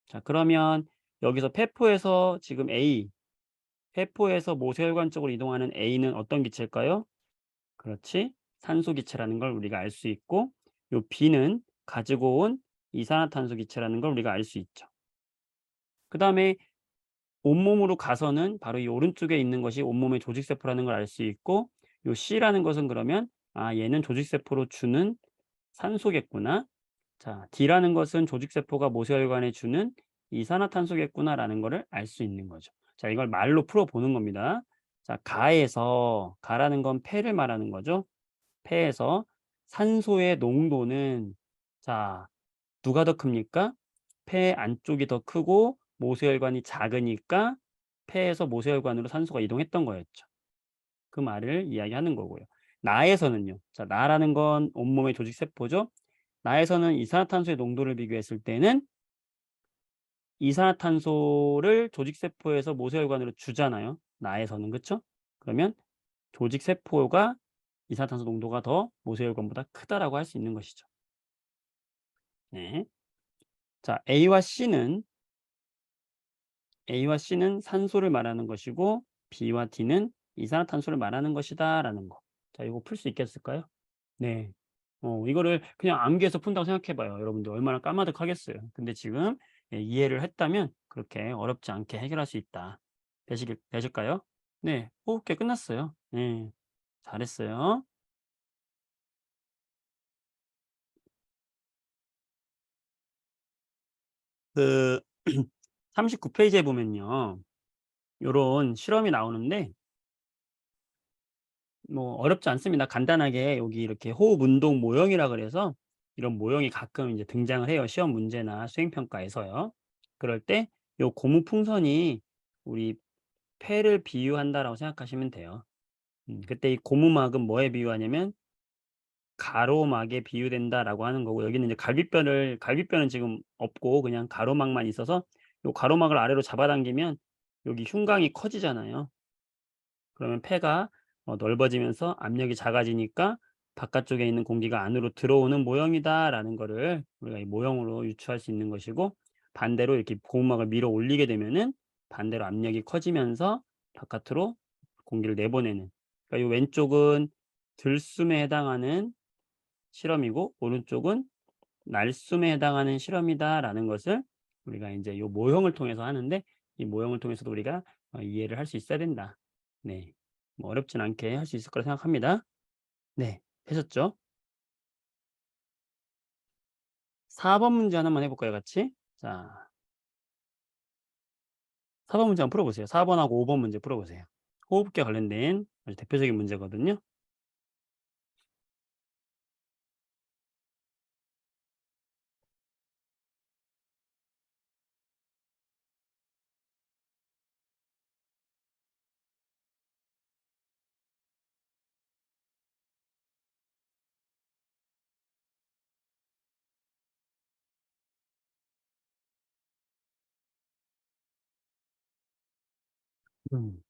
자, 그러면 여기서 폐포에서 지금 A, 폐포에서 모세혈관 쪽으로 이동하는 A는 어떤 기체일까요? 그렇지. 산소 기체라는 걸 우리가 알 수 있고 요 B는 가지고 온 이산화탄소 기체라는 걸 우리가 알 수 있죠. 그다음에 온몸으로 가서는 바로 이 오른쪽에 있는 것이 온몸의 조직세포라는 걸 알 수 있고 요 C라는 것은 그러면 '아 얘는 조직세포로 주는 산소겠구나. 자 D라는 것은 조직세포가 모세혈관에 주는 이산화탄소겠구나.'라는 거를 알 수 있는 거죠. 자 이걸 말로 풀어 보는 겁니다. 자 가에서 가라는 건 폐를 말하는 거죠. 폐에서 산소의 농도는 자 누가 더 큽니까? 폐 안쪽이 더 크고 모세혈관이 작으니까 폐에서 모세혈관으로 산소가 이동했던 거였죠. 그 말을 이야기하는 거고요. 나에서는요. 자, 나라는 건 온몸의 조직 세포죠. 나에서는 이산화탄소의 농도를 비교했을 때는 이산화탄소를 조직 세포에서 모세혈관으로 주잖아요. 나에서는 그렇죠? 그러면 조직 세포가 이산화탄소 농도가 더 모세혈관보다 크다라고 할 수 있는 것이죠. 네. 자, A와 C는 산소를 말하는 것이고 B와 D는 이산화탄소를 말하는 것이다라는 거. 자, 이거 풀 수 있겠을까요? 네. 이거를 그냥 암기해서 푼다고 생각해 봐요. 여러분들 얼마나 까마득하겠어요. 근데 지금 예 이해를 했다면 그렇게 어렵지 않게 해결할 수 있다. 되실까요? 네. 호흡기 끝났어요. 네. 잘했어요. 그 39 페이지에 보면요. 요런 실험이 나오는데 뭐 어렵지 않습니다. 간단하게 여기 이렇게 호흡 운동 모형이라 그래서 이런 모형이 가끔 이제 등장을 해요. 시험 문제나 수행 평가에서요. 그럴 때 요 고무 풍선이 우리 폐를 비유한다라고 생각하시면 돼요. 그때 이 고무막은 뭐에 비유하냐면 가로막에 비유된다라고 하는 거고, 여기는 이제 갈비뼈는 지금 없고 그냥 가로막만 있어서 요 가로막을 아래로 잡아당기면 여기 흉곽이 커지잖아요. 그러면 폐가 넓어지면서 압력이 작아지니까 '바깥쪽에 있는 공기가 안으로 들어오는 모형이다.'라는 거를 우리가 이 모형으로 유추할 수 있는 것이고, 반대로 이렇게 고무막을 밀어 올리게 되면은 반대로 압력이 커지면서 바깥으로 공기를 내보내는, 그러니까 요 왼쪽은 들숨에 해당하는 실험이고 오른쪽은 날숨에 해당하는 실험이다라는 것을 우리가 인제 요 모형을 통해서 하는데, 이 모형을 통해서도 우리가 이해를 할 수 있어야 된다. 네. 뭐 어렵진 않게 할 수 있을 거라 생각합니다. 네. 되셨죠? 4번 문제 하나만 해 볼까요, 같이? 자, 4번 문제 한번 풀어 보세요. 4 번하고 5번 문제 풀어 보세요. 호흡기와 관련된 아주 대표적인 문제거든요. 음.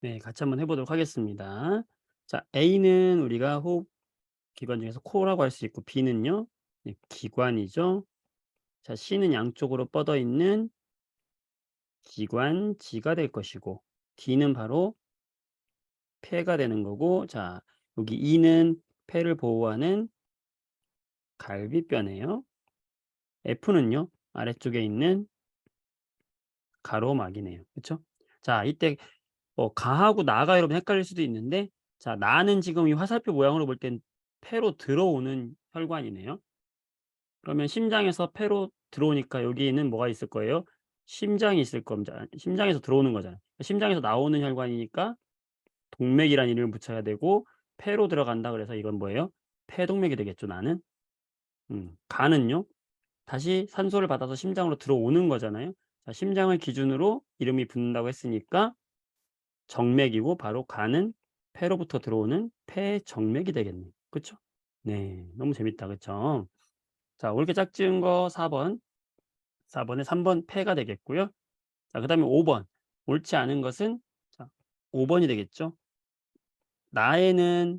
네. 같이 한번 해 보도록 하겠습니다. 자, A는 우리가 호흡 기관 중에서 코라고 할 수 있고, B는요, 네, 기관이죠. 자, C는 양쪽으로 뻗어 있는 기관지가 될 것이고, D는 바로 폐가 되는 거고, 자, 여기 E는 폐를 보호하는 갈비뼈네요. F는요, 아래쪽에 있는 가로막이네요. 그쵸? 자, 이때 가하고 나가 여러분 헷갈릴 수도 있는데, 자, 나는 지금 이 화살표 모양으로 볼 땐 폐로 들어오는 혈관이네요. 그러면 심장에서 폐로 들어오니까 여기에는 뭐가 있을 거예요? 심장이 있을 겁니다. 심장에서 들어오는 거잖아요. 심장에서 나오는 혈관이니까 동맥이라는 이름을 붙여야 되고, 폐로 들어간다 그래서 이건 뭐예요? 폐동맥이 되겠죠, 나는. 간은요, 다시 산소를 받아서 심장으로 들어오는 거잖아요. 자, 심장을 기준으로 이름이 붙는다고 했으니까 정맥이고, 바로 간은 폐로부터 들어오는 폐정맥이 되겠네요. 그쵸? 네. 너무 재밌다. 그쵸? 자, 옳게 짝지은 거 4 번, 4 번에 3번 폐가 되겠고요. 자, 그다음에 5 번. 옳지 않은 것은, 자, 5 번이 되겠죠. 나에는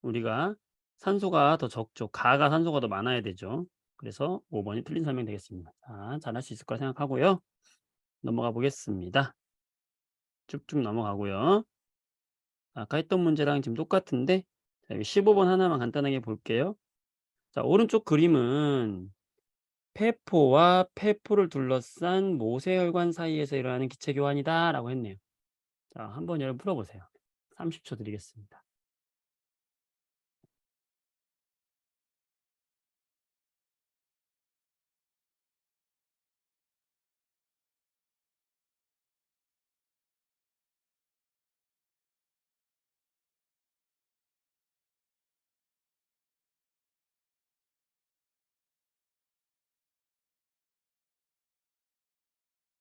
우리가 산소가 더 적죠. 가가 산소가 더 많아야 되죠. 그래서 5 번이 틀린 설명이 되겠습니다. 자, 잘할 수 있을 거라 생각하고요. 넘어가 보겠습니다. 쭉쭉 넘어가고요. 아까 했던 문제랑 지금 똑같은데, 자, 여기 15번 하나만 간단하게 볼게요. 자, 오른쪽 그림은 폐포와 폐포를 둘러싼 모세혈관 사이에서 일어나는 기체 교환이다라고 했네요. 자, 한번 여러분 풀어 보세요. 30초 드리겠습니다.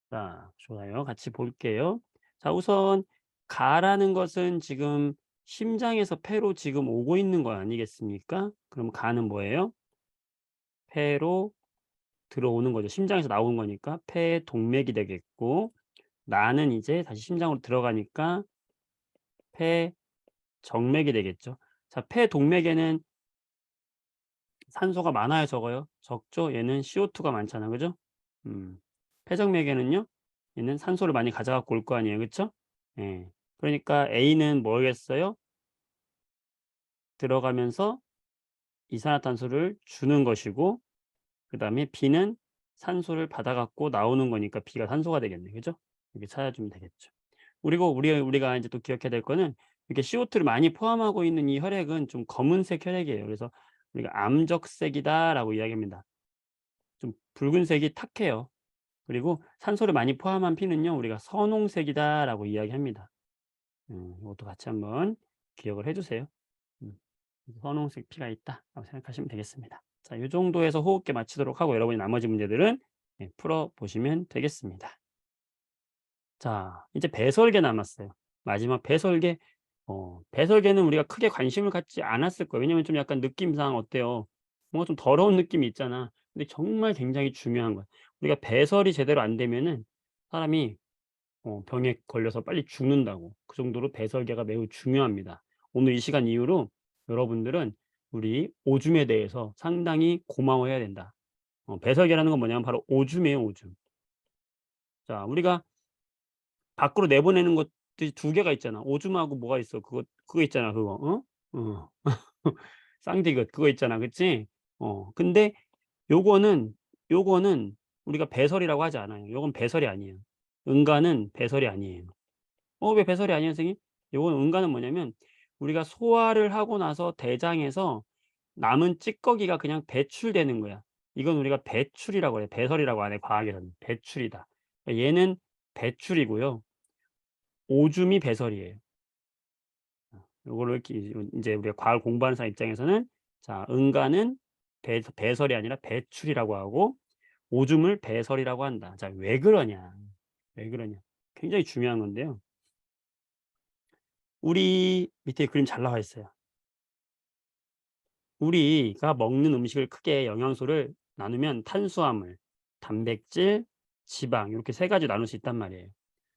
자, 좋아요. 같이 볼게요. 자, 우선 가라는 것은 지금 심장에서 폐로 지금 오고 있는 거 아니겠습니까? 그럼 가는 뭐예요? 폐로 들어오는 거죠. 심장에서 나오는 거니까 폐 동맥이 되겠고, 나는 이제 다시 심장으로 들어가니까 폐 정맥이 되겠죠. 자, 폐 동맥에는 산소가 많아요, 적어요? 적죠? 얘는 CO2가 많잖아. 그죠? 음. 폐정맥에는요. 얘는 산소를 많이 가져 갖고 올 거 아니에요. 그쵸? 예. 그러니까 A는 뭐겠어요? 들어가면서 이산화탄소를 주는 것이고, 그다음에 B는 산소를 받아 갖고 나오는 거니까 B가 산소가 되겠네. 그죠? 이렇게 찾아주면 되겠죠. 그리고 우리가 이제 또 기억해야 될 거는 이렇게 CO2를 많이 포함하고 있는 이 혈액은 좀 검은색 혈액이에요. 그래서 우리가 암적색이다라고 이야기합니다. 좀 붉은색이 탁해요. 그리고 산소를 많이 포함한 피는요, 우리가 선홍색이다라고 이야기합니다. 이것도 같이 한번 기억을 해 주세요. 음. 선홍색 피가 있다라고 생각하시면 되겠습니다. 자, 이 정도에서 호흡계 마치도록 하고 여러분이 나머지 문제들은 풀어 보시면 되겠습니다. 자, 이제 배설계 남았어요. 마지막 배설계. 배설계는 우리가 크게 관심을 갖지 않았을 거예요. 왜냐면 좀 약간 느낌상 어때요? 뭔가 좀 더러운 느낌이 있잖아. 근데 정말 굉장히 중요한 거야. 우리가 배설이 제대로 안 되면은 사람이 병에 걸려서 빨리 죽는다고. 그 정도로 배설계가 매우 중요합니다. 오늘 이 시간 이후로 여러분들은 우리 오줌에 대해서 상당히 고마워해야 된다. 배설계라는 건 뭐냐면 바로 오줌이에요, 오줌. 자, 우리가 밖으로 내보내는 것들이 두 개가 있잖아. 오줌하고 뭐가 있어. 그거 있잖아, 그거. 어? 어. 쌍디귿 그거 있잖아. 그치? 근데 요거는 요거는 우리가 배설이라고 하지 않아요. 요건 배설이 아니에요. 응가는 배설이 아니에요. 왜 배설이 아니에요, 선생님? 요건 응가는 뭐냐면 우리가 소화를 하고 나서 대장에서 남은 찌꺼기가 그냥 배출되는 거야. 이건 우리가 배출이라고 해요. 배설이라고 안 해, 과학에서는. 배출이다. 그러니까 얘는 배출이고요. 오줌이 배설이에요. 요거를 이렇게 인제 우리가 과학을 공부하는 사람 입장에서는 자, 응가는 배설이 아니라 배출이라고 하고 오줌을 배설이라고 한다. 자, 왜 그러냐? 왜 그러냐? 굉장히 중요한 건데요. 우리 밑에 그림 잘 나와 있어요. 우리가 먹는 음식을 크게 영양소를 나누면 탄수화물, 단백질, 지방 이렇게 세 가지로 나눌 수 있단 말이에요.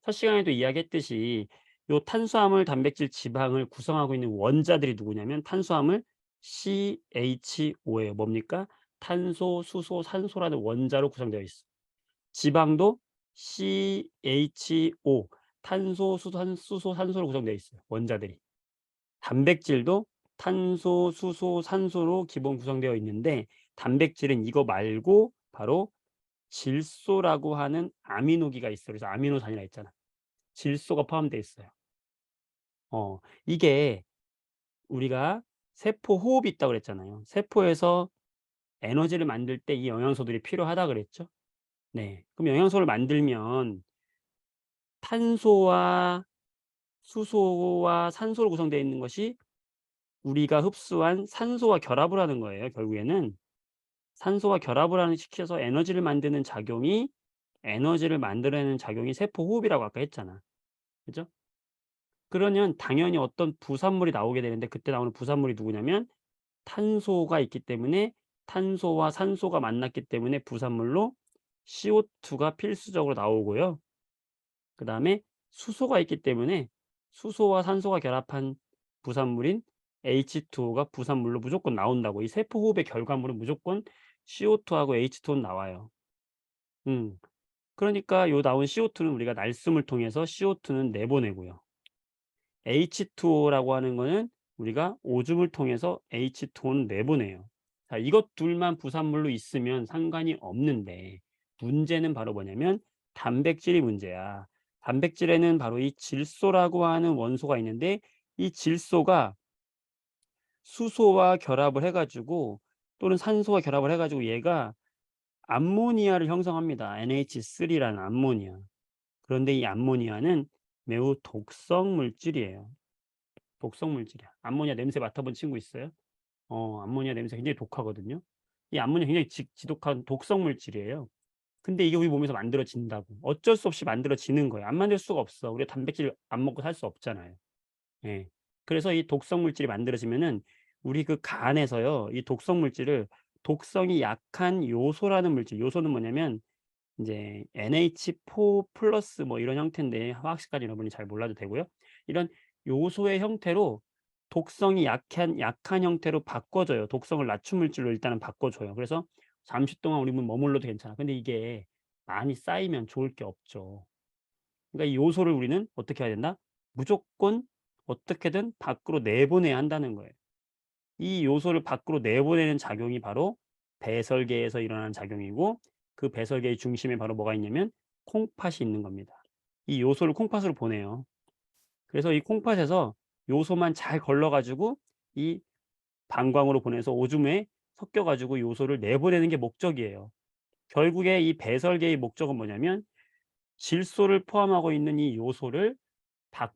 첫 시간에도 이야기했듯이 요 탄수화물, 단백질, 지방을 구성하고 있는 원자들이 누구냐면 탄수화물 CHO예요. 뭡니까? 탄소, 수소, 산소라는 원자로 구성되어 있어. 지방도 CHO, 탄소, 수소, 산소로 구성되어 있어요. 원자들이. 단백질도 탄소, 수소, 산소로 기본 구성되어 있는데 단백질은 이거 말고 바로 질소라고 하는 아미노기가 있어요. 그래서 아미노산이라 했잖아. 질소가 포함되어 있어요. 이게 우리가 세포 호흡이 있다고 그랬잖아요. 세포에서 에너지를 만들 때 이 영양소들이 필요하다 그랬죠. 네. 그럼 영양소를 만들면 탄소와 수소와 산소로 구성되어 있는 것이 우리가 흡수한 산소와 결합을 하는 거예요, 결국에는. 산소와 결합을 하는 시켜서 에너지를 만들어내는 작용이 세포 호흡이라고 아까 했잖아. 그죠? 그러면 당연히 어떤 부산물이 나오게 되는데 그때 나오는 부산물이 누구냐면 탄소가 있기 때문에 탄소와 산소가 만났기 때문에 부산물로 CO2가 필수적으로 나오고요. 그다음에 수소가 있기 때문에 수소와 산소가 결합한 부산물인 H2O가 부산물로 무조건 나온다고. 이 세포 호흡의 결과물은 무조건 CO2하고 H2O는 나와요. 음. 그러니까 요 나온 CO2는 우리가 날숨을 통해서 CO2는 내보내고요. H2O라고 하는 거는 우리가 오줌을 통해서 H2O는 내보내요. 자, 이것 둘만 부산물로 있으면 상관이 없는데 문제는 바로 뭐냐면 단백질이 문제야. 단백질에는 바로 이 질소라고 하는 원소가 있는데 이 질소가 수소와 결합을 해 가지고 또는 산소와 결합을 해 가지고 얘가 암모니아를 형성합니다. NH3라는 암모니아. 그런데 이 암모니아는 매우 독성 물질이에요. 독성 물질이야. 암모니아 냄새 맡아본 친구 있어요? 암모니아 냄새 굉장히 독하거든요. 이 암모니아 굉장히 지독한 독성 물질이에요. 근데 이게 우리 몸에서 만들어진다고. 어쩔 수 없이 만들어지는 거예요. 안 만들 수가 없어. 우리가 단백질 안 먹고 살 수 없잖아요. 예. 그래서 이 독성 물질이 만들어지면은 우리 그 간에서요. 이 독성 물질을 독성이 약한 요소라는 물질, 요소는 뭐냐면 인제 NH4 플러스 뭐 이런 형태인데 화학식까지 여러분이 잘 몰라도 되고요. 이런 요소의 형태로 독성이 약한 형태로 바꿔 줘요. 독성을 낮춘 물질로 일단은 바꿔 줘요. 그래서 잠시 동안 우리 몸 머물러도 괜찮아. 근데 이게 많이 쌓이면 좋을 게 없죠. 그러니까 이 요소를 우리는 어떻게 해야 된다? 무조건 어떻게든 밖으로 내보내야 한다는 거예요. 이 요소를 밖으로 내보내는 작용이 바로 배설계에서 일어나는 작용이고, 그 배설계의 중심에 바로 뭐가 있냐면 콩팥이 있는 겁니다. 이 요소를 콩팥으로 보내요. 그래서 이 콩팥에서 요소만 잘 걸러 가지고 이 방광으로 보내서 오줌에 섞여 가지고 요소를 내보내는 게 목적이에요. 결국에 이 배설계의 목적은 뭐냐면 질소를 포함하고 있는 이 요소를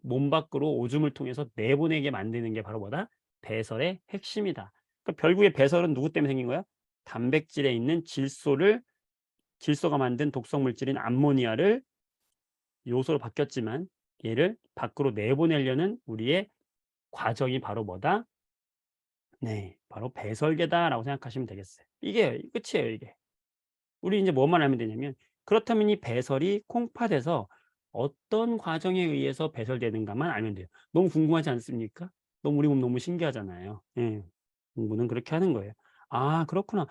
몸 밖으로 오줌을 통해서 내보내게 만드는 게 바로 뭐다? 배설의 핵심이다. 그러니까 결국에 배설은 누구 때문에 생긴 거야? 단백질에 있는 질소가 만든 독성 물질인 암모니아를 요소로 바뀌었지만 얘를 밖으로 내보내려는 우리의 과정이 바로 뭐다? 네, 바로 배설계다라고 생각하시면 되겠어요. 이게 끝이에요, 이게. 우리 이제 뭐만 알면 되냐면, 그렇다면 이 배설이 콩팥에서 어떤 과정에 의해서 배설되는가만 알면 돼요. 너무 궁금하지 않습니까? 너무 우리 몸 너무 신기하잖아요. 예. 공부는 그렇게 하는 거예요. 아, 그렇구나.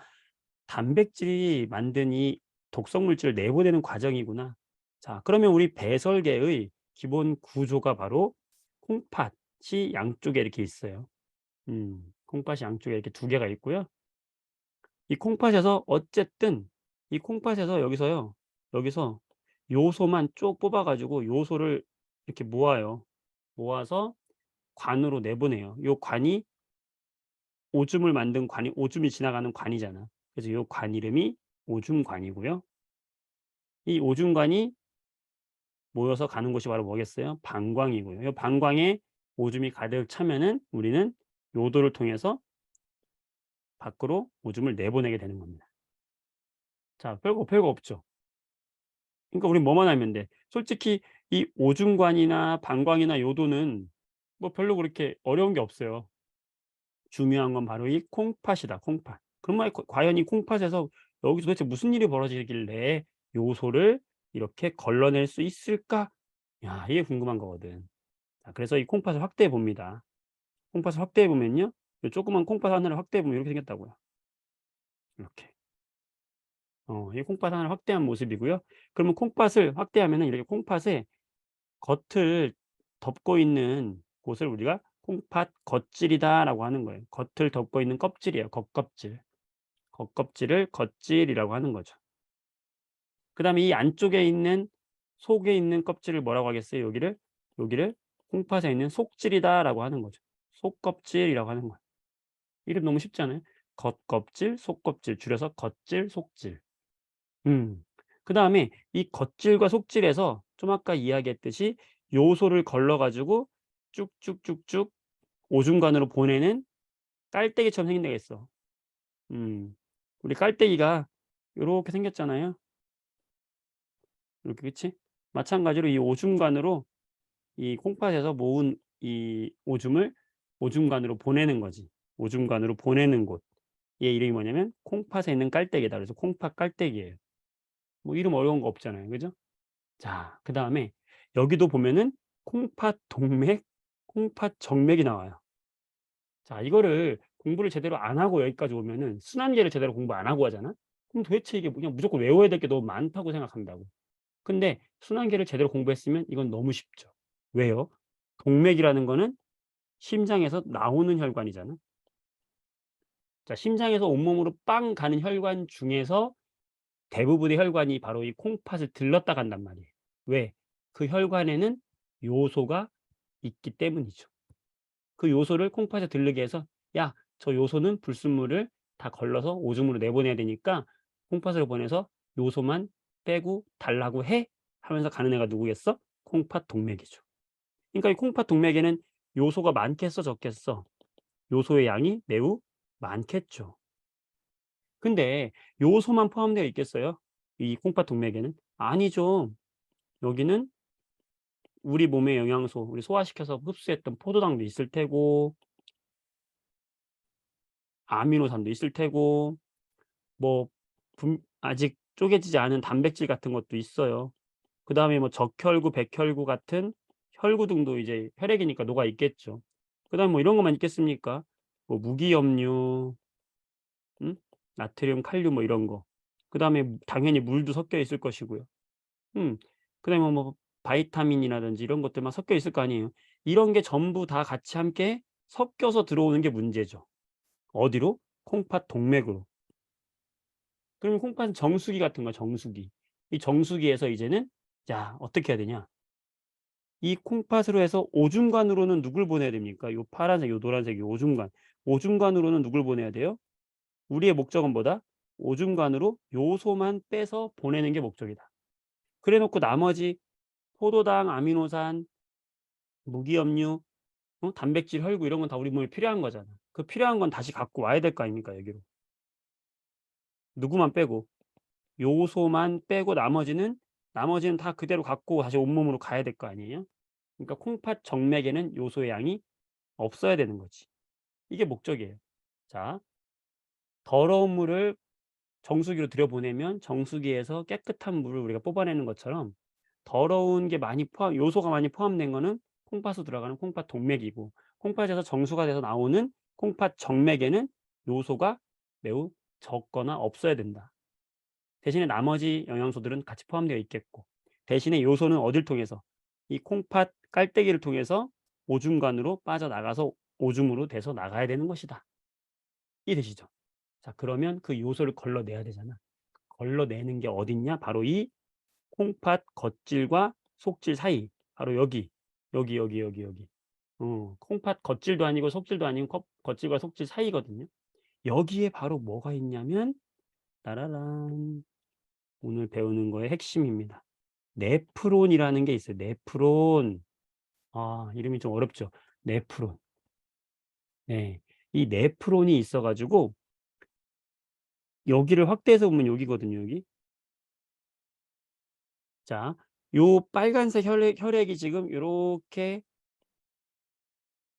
단백질이 만든 이 독성 물질을 내보내는 과정이구나. 자, 그러면 우리 배설계의 기본 구조가 바로 콩팥이 양쪽에 이렇게 있어요. 콩팥이 양쪽에 이렇게 두 개가 있고요. 이 콩팥에서 어쨌든 이 콩팥에서 여기서 요소만 쭉 뽑아 가지고 요소를 이렇게 모아요. 모아서 관으로 내보내요. 요 관이 오줌을 만든 관이, 오줌이 지나가는 관이잖아. 그래서 요 관 이름이 오줌관이고요. 이 오줌관이 모여서 가는 곳이 바로 뭐겠어요? 방광이고요. 요 방광에 오줌이 가득 차면은 우리는 요도를 통해서 밖으로 오줌을 내보내게 되는 겁니다. 자, 별거 없죠. 그러니까 우린 뭐만 알면 돼. 솔직히 이 오줌관이나 방광이나 요도는 뭐 별로 그렇게 어려운 게 없어요. 중요한 건 바로 이 콩팥이다, 콩팥. 그러면 과연 이 콩팥에서 여기서 도대체 무슨 일이 벌어지길래 요소를 이렇게 걸러낼 수 있을까? 야, 이게 궁금한 거거든. 자, 그래서 이 콩팥을 확대해 봅니다. 콩팥을 확대해 보면요. 요 조그만 콩팥 하나를 확대해 보면 이렇게 생겼다고요. 이렇게. 이 콩팥 하나를 확대한 모습이고요. 그러면 콩팥을 확대하면은 이렇게 콩팥에 겉을 덮고 있는 곳을 우리가 콩팥 겉질이다라고 하는 거예요. 겉을 덮고 있는 껍질이에요. 겉껍질. 겉껍질을 겉질이라고 하는 거죠. 그다음에 이 안쪽에 있는, 속에 있는 껍질을 뭐라고 하겠어요? 여기를 콩팥에 있는 속질이다라고 하는 거죠. 속껍질이라고 하는 거예요. 이름 너무 쉽지 않아요? 겉껍질, 속껍질, 줄여서 겉질, 속질. 음. 그다음에 이 겉질과 속질에서 좀 아까 이야기했듯이 요소를 걸러 가지고 쭉쭉쭉쭉 오줌관으로 보내는 깔때기처럼 생긴 데가 있어. 음. 우리 깔때기가 요렇게 생겼잖아요. 이렇게, 그치? 마찬가지로 이 오줌관으로 이 콩팥에서 모은 이 오줌을 오줌관으로 보내는 거지. 오줌관으로 보내는 곳. 얘 이름이 뭐냐면 콩팥에 있는 깔때기다. 그래서 콩팥 깔때기예요. 뭐 이름 어려운 거 없잖아요. 그죠? 자, 그다음에 여기도 보면은 콩팥 동맥, 콩팥 정맥이 나와요. 자, 이거를 공부를 제대로 안 하고 여기까지 오면은 순환계를 제대로 공부 안 하고 하잖아? 그럼 도대체 이게 그냥 무조건 외워야 될 게 너무 많다고 생각한다고. 근데 순환계를 제대로 공부했으면 이건 너무 쉽죠. 왜요? 동맥이라는 거는 심장에서 나오는 혈관이잖아. 자, 심장에서 온몸으로 빵 가는 혈관 중에서 대부분의 혈관이 바로 이 콩팥을 들렀다 간단 말이에요. 왜? 그 혈관에는 요소가 있기 때문이죠. 그 요소를 콩팥에 들르게 해서 "야, 저 요소는 불순물을 다 걸러서 오줌으로 내보내야 되니까 콩팥으로 보내서 요소만 빼고 달라고 해." 하면서 가는 애가 누구겠어? 콩팥 동맥이죠. 그러니까 이 콩팥 동맥에는 요소가 많겠어, 적겠어? 요소의 양이 매우 많겠죠. 근데 요소만 포함되어 있겠어요? 이 콩팥 동맥에는? 아니죠. 여기는 우리 몸의 영양소, 우리 소화시켜서 흡수했던 포도당도 있을 테고 아미노산도 있을 테고 뭐 아직 쪼개지지 않은 단백질 같은 것도 있어요. 그다음에 뭐 적혈구, 백혈구 같은 혈구 등도 이제 혈액이니까 녹아 있겠죠. 그다음에 뭐 이런 것만 있겠습니까? 뭐 무기염류, 음? 나트륨, 칼륨 뭐 이런 거. 그다음에 당연히 물도 섞여 있을 것이고요. 음. 그다음에 뭐 바이타민이라든지 이런 것들만 섞여 있을 거 아니에요. 이런 게 전부 다 같이 함께 섞여서 들어오는 게 문제죠. 어디로? 콩팥 동맥으로. 그러면 콩팥은 정수기 같은 거야, 정수기. 이 정수기에서 이제는 자 어떻게 해야 되냐? 이 콩팥으로 해서 오줌관으로는 누굴 보내야 됩니까? 요 파란색, 요 노란색, 요 오줌관. 오줌관으로는 누굴 보내야 돼요? 우리의 목적은 뭐다? 오줌관으로 요소만 빼서 보내는 게 목적이다. 그래 놓고 나머지 포도당, 아미노산, 무기염류, 단백질, 혈구 이런 건 다 우리 몸에 필요한 거잖아. 그 필요한 건 다시 갖고 와야 될 거 아닙니까, 여기로. 누구만 빼고. 요소만 빼고 나머지는 다 그대로 갖고 다시 온몸으로 가야 될 거 아니에요. 그러니까 콩팥 정맥에는 요소의 양이 없어야 되는 거지. 이게 목적이에요. 자, 더러운 물을 정수기로 들여보내면 정수기에서 깨끗한 물을 우리가 뽑아내는 것처럼 더러운 게 많이 요소가 많이 포함된 거는 콩팥으로 들어가는 콩팥 동맥이고 콩팥에서 정수가 돼서 나오는 콩팥 정맥에는 요소가 매우 적거나 없어야 된다. 대신에 나머지 영양소들은 같이 포함되어 있겠고 대신에 요소는 어딜 통해서 이 콩팥 깔때기를 통해서 오줌관으로 빠져나가서 오줌으로 돼서 나가야 되는 것이다. 이해되시죠? 자, 그러면 그 요소를 걸러내야 되잖아. 걸러내는 게 어딨냐? 바로 이 콩팥 겉질과 속질 사이. 바로 여기. 여기. 콩팥 겉질도 아니고 속질도 아닌 겉질과 속질 사이거든요. 여기에 바로 뭐가 있냐면 따라란. 오늘 배우는 거의 핵심입니다. 네프론이라는 게 있어요. 네프론. 아, 이름이 좀 어렵죠. 네프론. 네. 이 네프론이 있어 가지고 여기를 확대해서 보면 여기거든요, 여기. 자, 요 빨간색 혈액이 지금 요렇게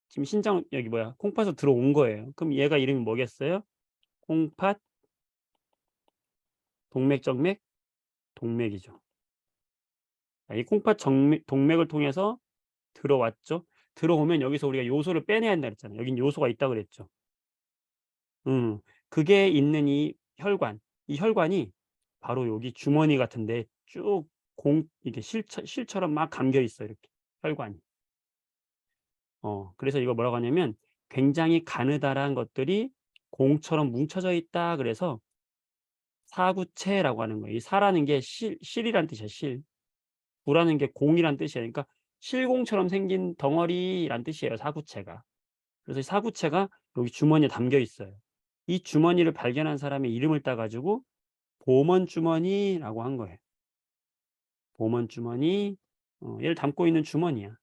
지금 신장 여기 뭐야 콩팥으로 들어온 거예요. 그럼 얘가 이름이 뭐겠어요? 콩팥 동맥, 정맥, 동맥이죠. 자, 이 콩팥 동맥을 통해서 들어왔죠. 들어오면 여기서 우리가 요소를 빼내야 한다 그랬잖아요. 여긴 요소가 있다 그랬죠. 그게 있는 이 혈관, 이 혈관이 바로 여기 주머니 같은 데 쭉 이렇게 실처럼 막 감겨 있어요, 이렇게 혈관이. 그래서 이걸 뭐라고 하냐면 굉장히 가느다란 것들이 공처럼 뭉쳐져 있다 그래서 사구체라고 하는 거예요. 이 사라는 게 실이란 뜻이야, 실. 구라는 게 공이란 뜻이에요. 그러니까 실공처럼 생긴 덩어리란 뜻이에요, 사구체가. 그래서 이 사구체가 여기 주머니에 담겨 있어요. 이 주머니를 발견한 사람의 이름을 따 가지고 보먼주머니라고 한 거예요. 보먼주머니. 얘를 담고 있는 주머니야.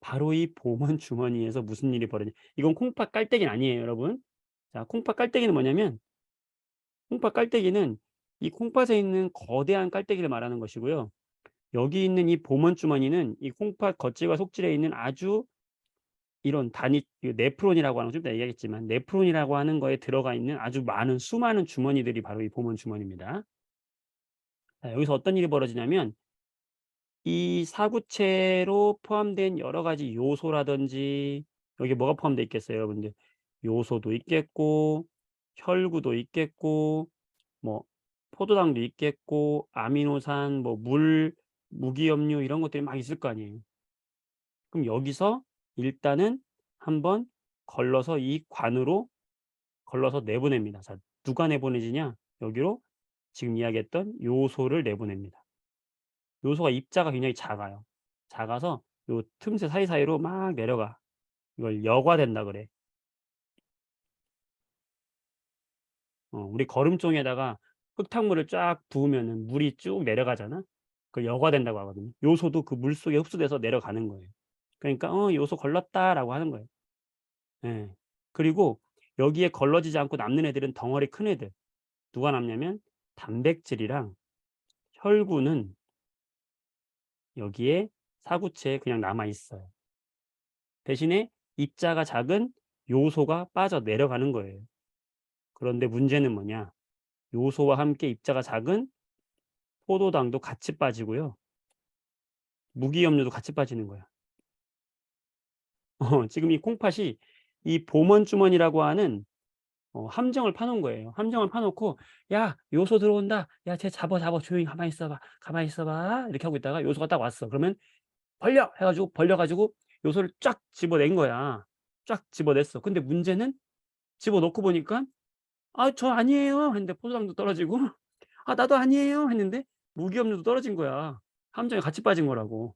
바로 이 보먼주머니에서 무슨 일이 벌어지 이건 콩팥 깔때기는 아니에요, 여러분. 자, 콩팥 깔때기는 뭐냐면 콩팥 깔때기는 이 콩팥에 있는 거대한 깔때기를 말하는 것이고요. 여기 있는 이 보먼주머니는 이 콩팥 겉질과 속질에 있는 아주 이런 단위 네프론이라고 하는 거 좀 이따 얘기하겠지만 네프론이라고 하는 거에 들어가 있는 아주 많은 수많은 주머니들이 바로 이 보먼주머니입니다. 자, 여기서 어떤 일이 벌어지냐면 이 사구체로 포함된 여러 가지 요소라든지 여기 뭐가 포함되어 있겠어요, 여러분들? 요소도 있겠고 혈구도 있겠고 뭐 포도당도 있겠고 아미노산 뭐 무기염류 이런 것들이 막 있을 거 아니에요. 그럼 여기서 일단은 한번 걸러서 이 관으로 걸러서 내보냅니다. 자, 누가 내보내지냐? 여기로 지금 이야기했던 요소를 내보냅니다. 요소가 입자가 굉장히 작아요. 작아서 요 틈새 사이사이로 막 내려가. 이걸 여과된다 그래. 우리 거름종에다가 흙탕물을 쫙 부으면은 물이 쭉 내려가잖아. 그걸 여과된다고 하거든요. 요소도 그 물속에 흡수돼서 내려가는 거예요. 그러니까 "요소 걸렀다."라고 하는 거예요. 예. 그리고 여기에 걸러지지 않고 남는 애들은 덩어리 큰 애들. 누가 남냐면 단백질이랑 혈구는 여기에 사구체에 그냥 남아 있어요. 대신에 입자가 작은 요소가 빠져 내려가는 거예요. 그런데 문제는 뭐냐? 요소와 함께 입자가 작은 포도당도 같이 빠지고요. 무기염료도 같이 빠지는 거야. 지금 이 콩팥이 이 보먼주머니라고 하는 함정을 파 놓은 거예요. 함정을 파 놓고 "야 요소 들어온다. 야 쟤 잡아, 잡아. 조용히 가만히 있어 봐. 가만히 있어 봐." 이렇게 하고 있다가 요소가 딱 왔어. 그러면 "벌려." 해 가지고 벌려 가지고 요소를 쫙 집어낸 거야. 쫙 집어냈어. 근데 문제는 집어넣고 보니까 "아 저 아니에요." 했는데 포도당도 떨어지고 "아 나도 아니에요." 했는데 무기염료도 떨어진 거야. 함정에 같이 빠진 거라고.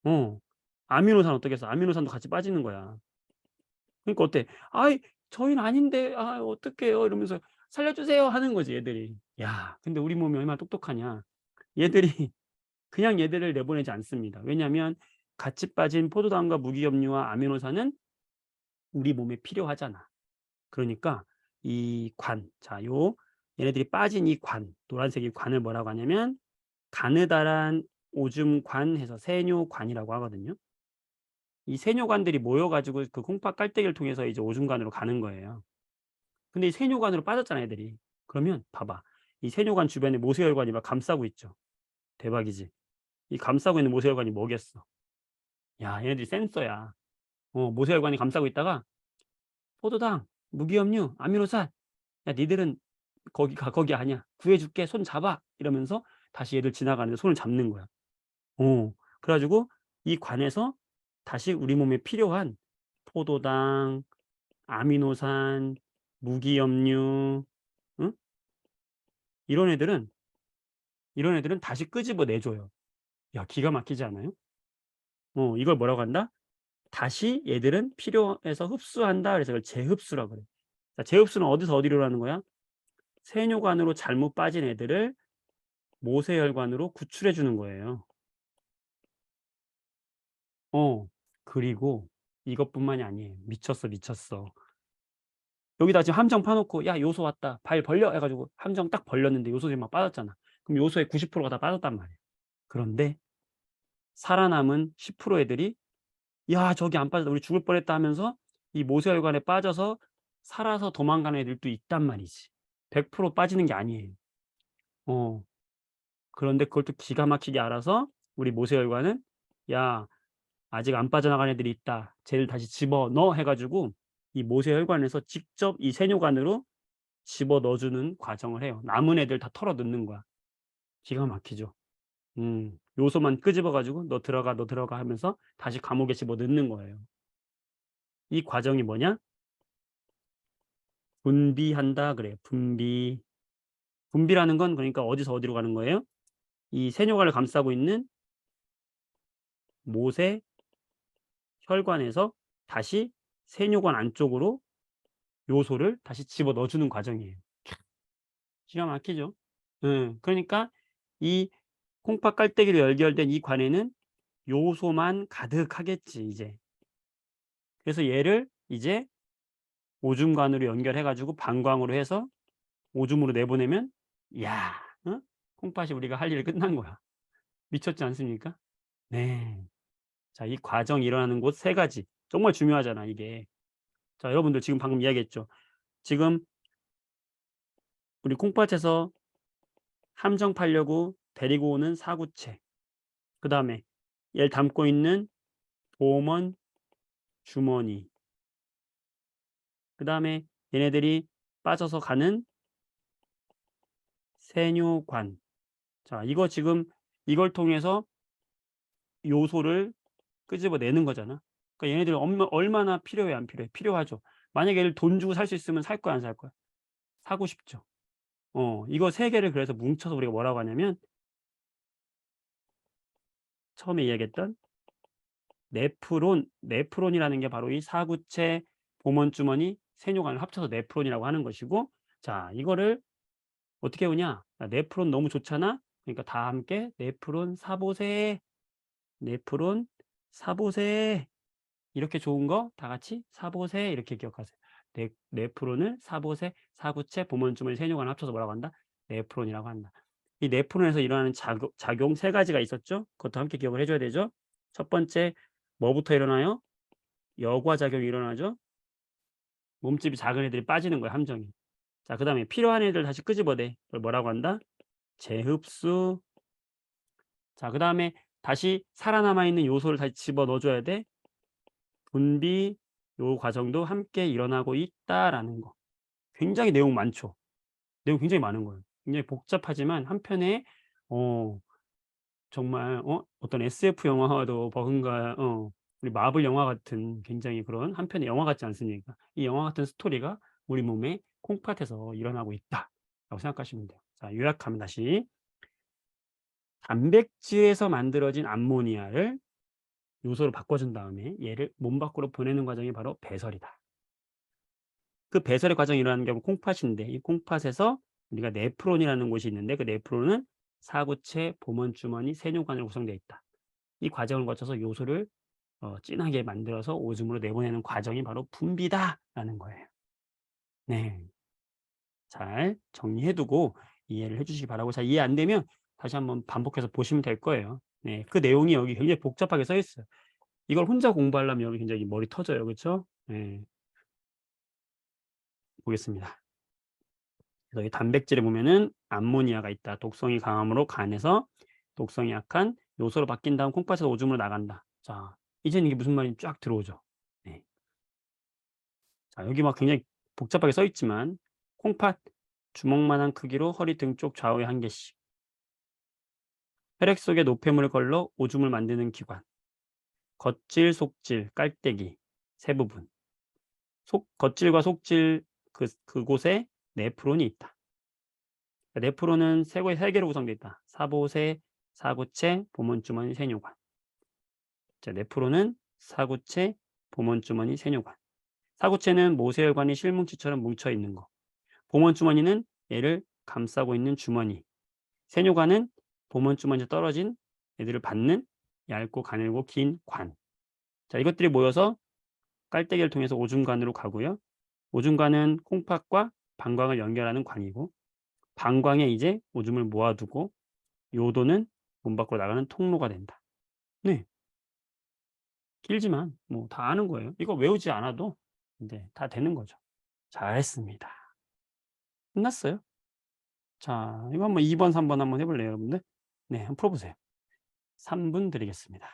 어. 아미노산 어떻겠어. 아미노산도 같이 빠지는 거야. 그러니까 어때? "아이 저희는 아닌데 아 어떡해요." 이러면서 "살려주세요." 하는 거지 얘들이. 야 근데 우리 몸이 얼마나 똑똑하냐. 얘들이 그냥 얘들을 내보내지 않습니다. 왜냐하면 같이 빠진 포도당과 무기염료와 아미노산은 우리 몸에 필요하잖아. 그러니까 이 관 자 요 얘네들이 빠진 이 관 노란색 이 관을 뭐라고 하냐면 가느다란 오줌관 해서 세뇨관이라고 하거든요. 이 세뇨관들이 모여 가지고 그 콩팥 깔때기를 통해서 이제 오줌관으로 가는 거예요. 근데 이 세뇨관으로 빠졌잖아 애들이. 그러면 봐봐. 이 세뇨관 주변에 모세혈관이 막 감싸고 있죠. 대박이지. 이 감싸고 있는 모세혈관이 뭐겠어? 야 얘네들이 센서야. 모세혈관이 감싸고 있다가 "포도당, 무기염류, 아미노산 야 니들은 거기 가. 거기 아니야. 구해 줄게. 손 잡아." 이러면서 다시 얘들 지나가는데 손을 잡는 거야. 그래 가지고 이 관에서 다시 우리 몸에 필요한 포도당, 아미노산, 무기염류 응? 이런 애들은 이런 애들은 다시 끄집어 내 줘요. 야 기가 막히지 않아요? 이걸 뭐라고 한다? 다시 얘들은 필요해서 흡수한다. 그래서 이걸 재흡수라고 그래. 자 재흡수는 어디서 어디로 하는 거야? 세뇨관으로 잘못 빠진 애들을 모세혈관으로 구출해 주는 거예요. 어. 그리고 이것뿐만이 아니에요. 미쳤어, 미쳤어. 여기다 지금 함정 파 놓고 "야 요소 왔다. 발 벌려." 해 가지고 함정 딱 벌렸는데 요소들이 막 빠졌잖아. 그럼 요소의 90%가 다 빠졌단 말이야. 그런데 살아남은 10% 애들이 "야 저기 안 빠졌다. 우리 죽을 뻔했다." 하면서 이 모세혈관에 빠져서 살아서 도망가는 애들도 있단 말이지. 100% 빠지는 게 아니에요. 어. 그런데 그걸 또 기가 막히게 알아서 우리 모세혈관은 "야 아직 안 빠져나간 애들이 있다. 쟤를 다시 집어넣어." 해 가지고 이 모세혈관에서 직접 이 세뇨관으로 집어넣어 주는 과정을 해요. 남은 애들 다 털어 넣는 거야. 기가 막히죠. 요소만 끄집어 가지고 "너 들어가, 너 들어가." 하면서 다시 감옥에 집어넣는 거예요. 이 과정이 뭐냐? 분비한다 그래요. 분비. 분비라는 건 그러니까 어디서 어디로 가는 거예요? 이 세뇨관을 감싸고 있는 모세혈관에서 다시 세뇨관 안쪽으로 요소를 다시 집어넣어 주는 과정이에요. 기가 막히죠. 그러니까 이 콩팥 깔때기로 연결된 이 관에는 요소만 가득하겠지 이제. 그래서 얘를 이제 오줌관으로 연결해 가지고 방광으로 해서 오줌으로 내보내면 야 콩팥이 우리가 할 일 끝난 거야. 미쳤지 않습니까? 네. 자 이 과정이 일어나는 곳 세 가지. 정말 중요하잖아 이게. 자 여러분들 지금 방금 이야기했죠. 지금 우리 콩팥에서 함정 파려고 데리고 오는 사구체. 그다음에 얘를 담고 있는 보먼 주머니. 그다음에 얘네들이 빠져서 가는 세뇨관. 자 이거 지금 이걸 통해서 요소를 끄집어내는 거잖아. 그러니까 얘네들이 얼마나 필요해 안 필요해? 필요하죠. 만약에 얘를 돈 주고 살 수 있으면 살 거야 안 살 거야? 사고 싶죠. 이거 세 개를 그래서 뭉쳐서 우리가 뭐라고 하냐면 처음에 이야기했던 네프론이라는 게 바로 이 사구체, 보먼주머니, 세뇨관을 합쳐서 네프론이라고 하는 것이고 자 이거를 어떻게 보냐? 아 네프론 너무 좋잖아. 그러니까 다 함께 "네프론 사보세. 네프론 사보세." 이렇게 좋은 거 다 같이 "사보세." 이렇게 기억하세요. 네프론을 사보세, 사구체, 보먼주머니, 세뇨관을 합쳐서 뭐라고 한다? 네프론이라고 한다. 이 네프론에서 일어나는 작용 세 가지가 있었죠. 그것도 함께 기억을 해 줘야 되죠. 첫 번째 뭐부터 일어나요? 여과 작용이 일어나죠. 몸집이 작은 애들이 빠지는 거예요, 함정이. 자, 그다음에 필요한 애들 다시 끄집어내. 그걸 뭐라고 한다? 재흡수. 자, 그다음에 다시 살아남아 있는 요소를 다시 집어넣어 줘야 돼. 분비. 요 과정도 함께 일어나고 있다라는 거. 굉장히 내용 많죠. 내용 굉장히 많은 거예요. 굉장히 복잡하지만 한편에 어 정말 어떤 SF 영화와도 버금가 우리 마블 영화 같은 굉장히 그런 한편의 영화 같지 않습니까? 이 영화 같은 스토리가 우리 몸의 콩팥에서 일어나고 있다라고 생각하시면 돼요. 자, 요약하면 다시 단백질에서 만들어진 암모니아를 요소로 바꿔준 다음에 얘를 몸 밖으로 보내는 과정이 바로 배설이다. 그 배설의 과정이 일어나는 게 콩팥인데 이 콩팥에서 우리가 네프론이라는 곳이 있는데 그 네프론은 사구체, 보먼주머니, 세뇨관으로 구성되어 있다. 이 과정을 거쳐서 요소를 진하게 만들어서 오줌으로 내보내는 과정이 바로 분비다라는 거예요. 네. 잘 정리해 두고 이해를 해 주시기 바라고 잘 이해 안 되면 다시 한번 반복해서 보시면 될 거예요. 네. 그 내용이 여기 굉장히 복잡하게 써 있어요. 이걸 혼자 공부하려면 여기 굉장히 머리 터져요. 그쵸? 네. 보겠습니다. 그래서 이 단백질에 보면은 암모니아가 있다. 독성이 강하므로 간에서 독성이 약한 요소로 바뀐 다음 콩팥에서 오줌으로 나간다. 자, 이제는 이게 무슨 말인지 쫙 들어오죠. 네. 자, 여기 막 굉장히 복잡하게 써 있지만 콩팥 주먹만한 크기로 허리 등 쪽 좌우에 한 개씩. 혈액 속에 노폐물을 걸러 오줌을 만드는 기관. 겉질, 속질, 깔때기 세 부분. 겉질과 속질 그곳에 네프론이 있다. 네프론은 세 개로 구성되어 있다. 사보세, 사구체, 보문주머니, 세뇨관. 자, 네프론은 사구체, 보문주머니, 세뇨관. 사구체는 모세혈관이 실뭉치처럼 뭉쳐 있는 거. 보문주머니는 얘를 감싸고 있는 주머니. 세뇨관은 보문주머니에 떨어진 애들을 받는 얇고 가늘고 긴 관. 자, 이것들이 모여서 깔때기를 통해서 오줌관으로 가고요. 오줌관은 콩팥과 방광을 연결하는 관이고 방광에 이제 오줌을 모아두고 요도는 몸 밖으로 나가는 통로가 된다. 네. 길지만 뭐 다 아는 거예요. 이거 외우지 않아도 인제 다 되는 거죠. 잘했습니다. 끝났어요. 자, 이거 한번 2번 3번 한번 해 볼래요, 여러분들? 네. 한번 풀어 보세요. 3분 드리겠습니다.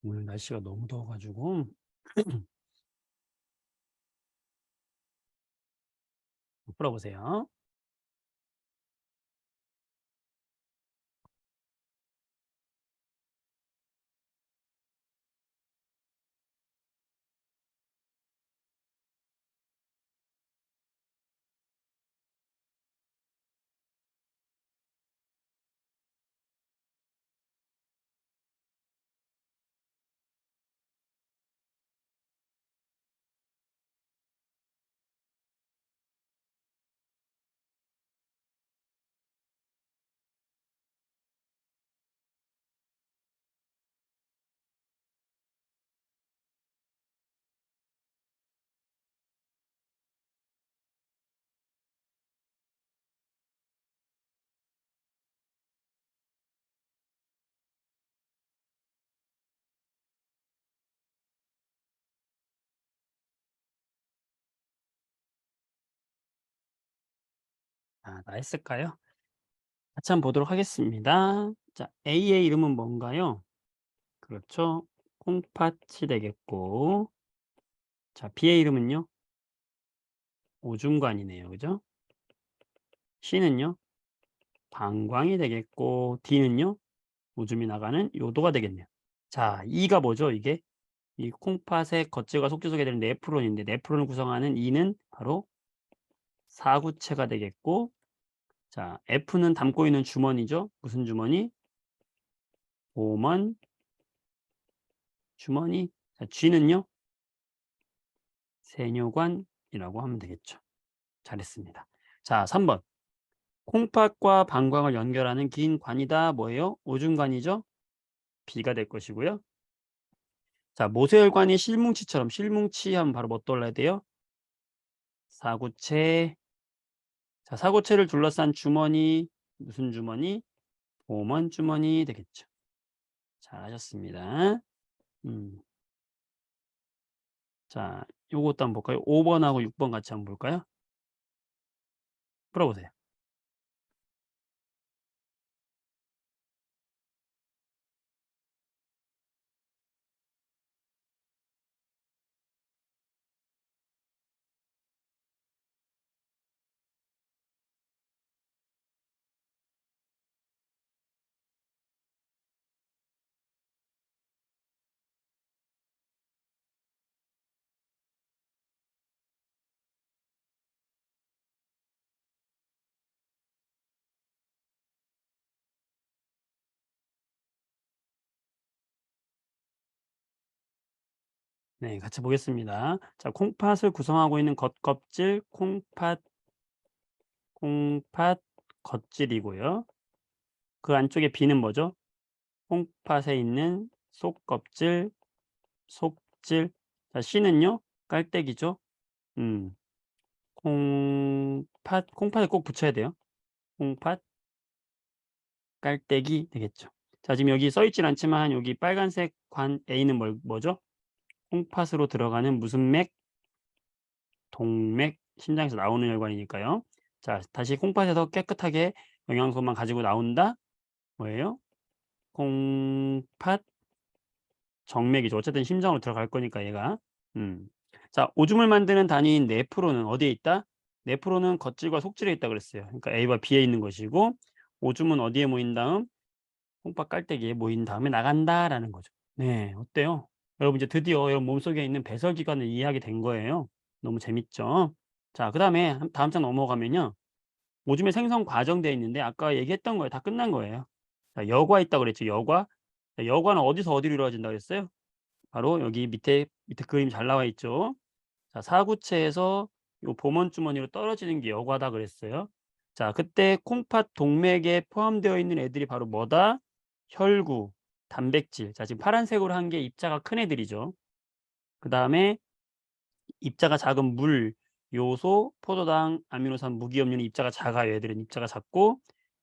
오늘 날씨가 너무 더워 가지고 풀어 보세요. 아, 다 했을까요? 같이 한번 보도록 하겠습니다. 자, A의 이름은 뭔가요? 그렇죠. 콩팥이 되겠고 자, B의 이름은요? 오줌관이네요. 그죠? C는요? 방광이 되겠고 D는요? 오줌이 나가는 요도가 되겠네요. 자, E가 뭐죠 이게? 이 콩팥의 겉질과 속질 속에 들은 네프론인데 네프론을 구성하는 E는 바로 사구체가 되겠고 자, F는 담고 있는 주머니죠. 무슨 주머니? 보먼 주머니. 자, G는요? 세뇨관이라고 하면 되겠죠. 잘했습니다. 자, 3번. 콩팥과 방광을 연결하는 긴 관이다. 뭐예요? 오줌관이죠. B가 될 것이고요. 자, 모세혈관이 실뭉치처럼 실뭉치 하면 바로 뭐 떠올라야 돼요? 사구체. 자, 사구체를 둘러싼 주머니 무슨 주머니? 보먼 주머니 되겠죠. 잘하셨습니다. 음. 자, 요것도 한번 볼까요? 5 번하고 6번 같이 한번 볼까요? 풀어보세요. 네, 같이 보겠습니다. 자, 콩팥을 구성하고 있는 겉껍질 콩팥 겉질이고요. 그 안쪽에 비는 뭐죠? 콩팥에 있는 속껍질 속질. 자, C는요? 깔때기죠. 음. 콩팥에 꼭 붙여야 돼요. 콩팥 깔때기 되겠죠. 자, 지금 여기 써 있진 않지만 여기 빨간색 관 A는 뭐죠? 콩팥으로 들어가는 무슨 맥? 동맥, 심장에서 나오는 혈관이니까요. 자, 다시 콩팥에서 깨끗하게 영양소만 가지고 나온다. 뭐예요? 콩팥 정맥이죠. 어쨌든 심장으로 들어갈 거니까 얘가. 음. 자, 오줌을 만드는 단위인 네프론은 어디에 있다? 네프론은 겉질과 속질에 있다 그랬어요. 그러니까 A와 B에 있는 것이고 오줌은 어디에 모인 다음 콩팥 깔때기에 모인 다음에 나간다라는 거죠. 네, 어때요? 여러분 이제 드디어 여러분 몸속에 있는 배설기관을 이해하게 된 거예요. 너무 재밌죠? 자, 그다음에 다음 장 넘어가면요. 오줌의 생성 과정되어 있는데 아까 얘기했던 거예요. 다 끝난 거예요. 자, 여과 있다고 그랬죠. 여과. 자, 여과는 어디서 어디로 이루어진다고 그랬어요? 바로 여기 밑에 그림 잘 나와 있죠. 자, 사구체에서 요 보먼 주머니로 떨어지는 게 여과다 그랬어요. 자, 그때 콩팥 동맥에 포함되어 있는 애들이 바로 뭐다? 혈구, 단백질. 자, 지금 파란색으로 한 게 입자가 큰 애들이죠. 그다음에 입자가 작은 물, 요소, 포도당, 아미노산, 무기염료는 입자가 작아요. 얘들은 입자가 작고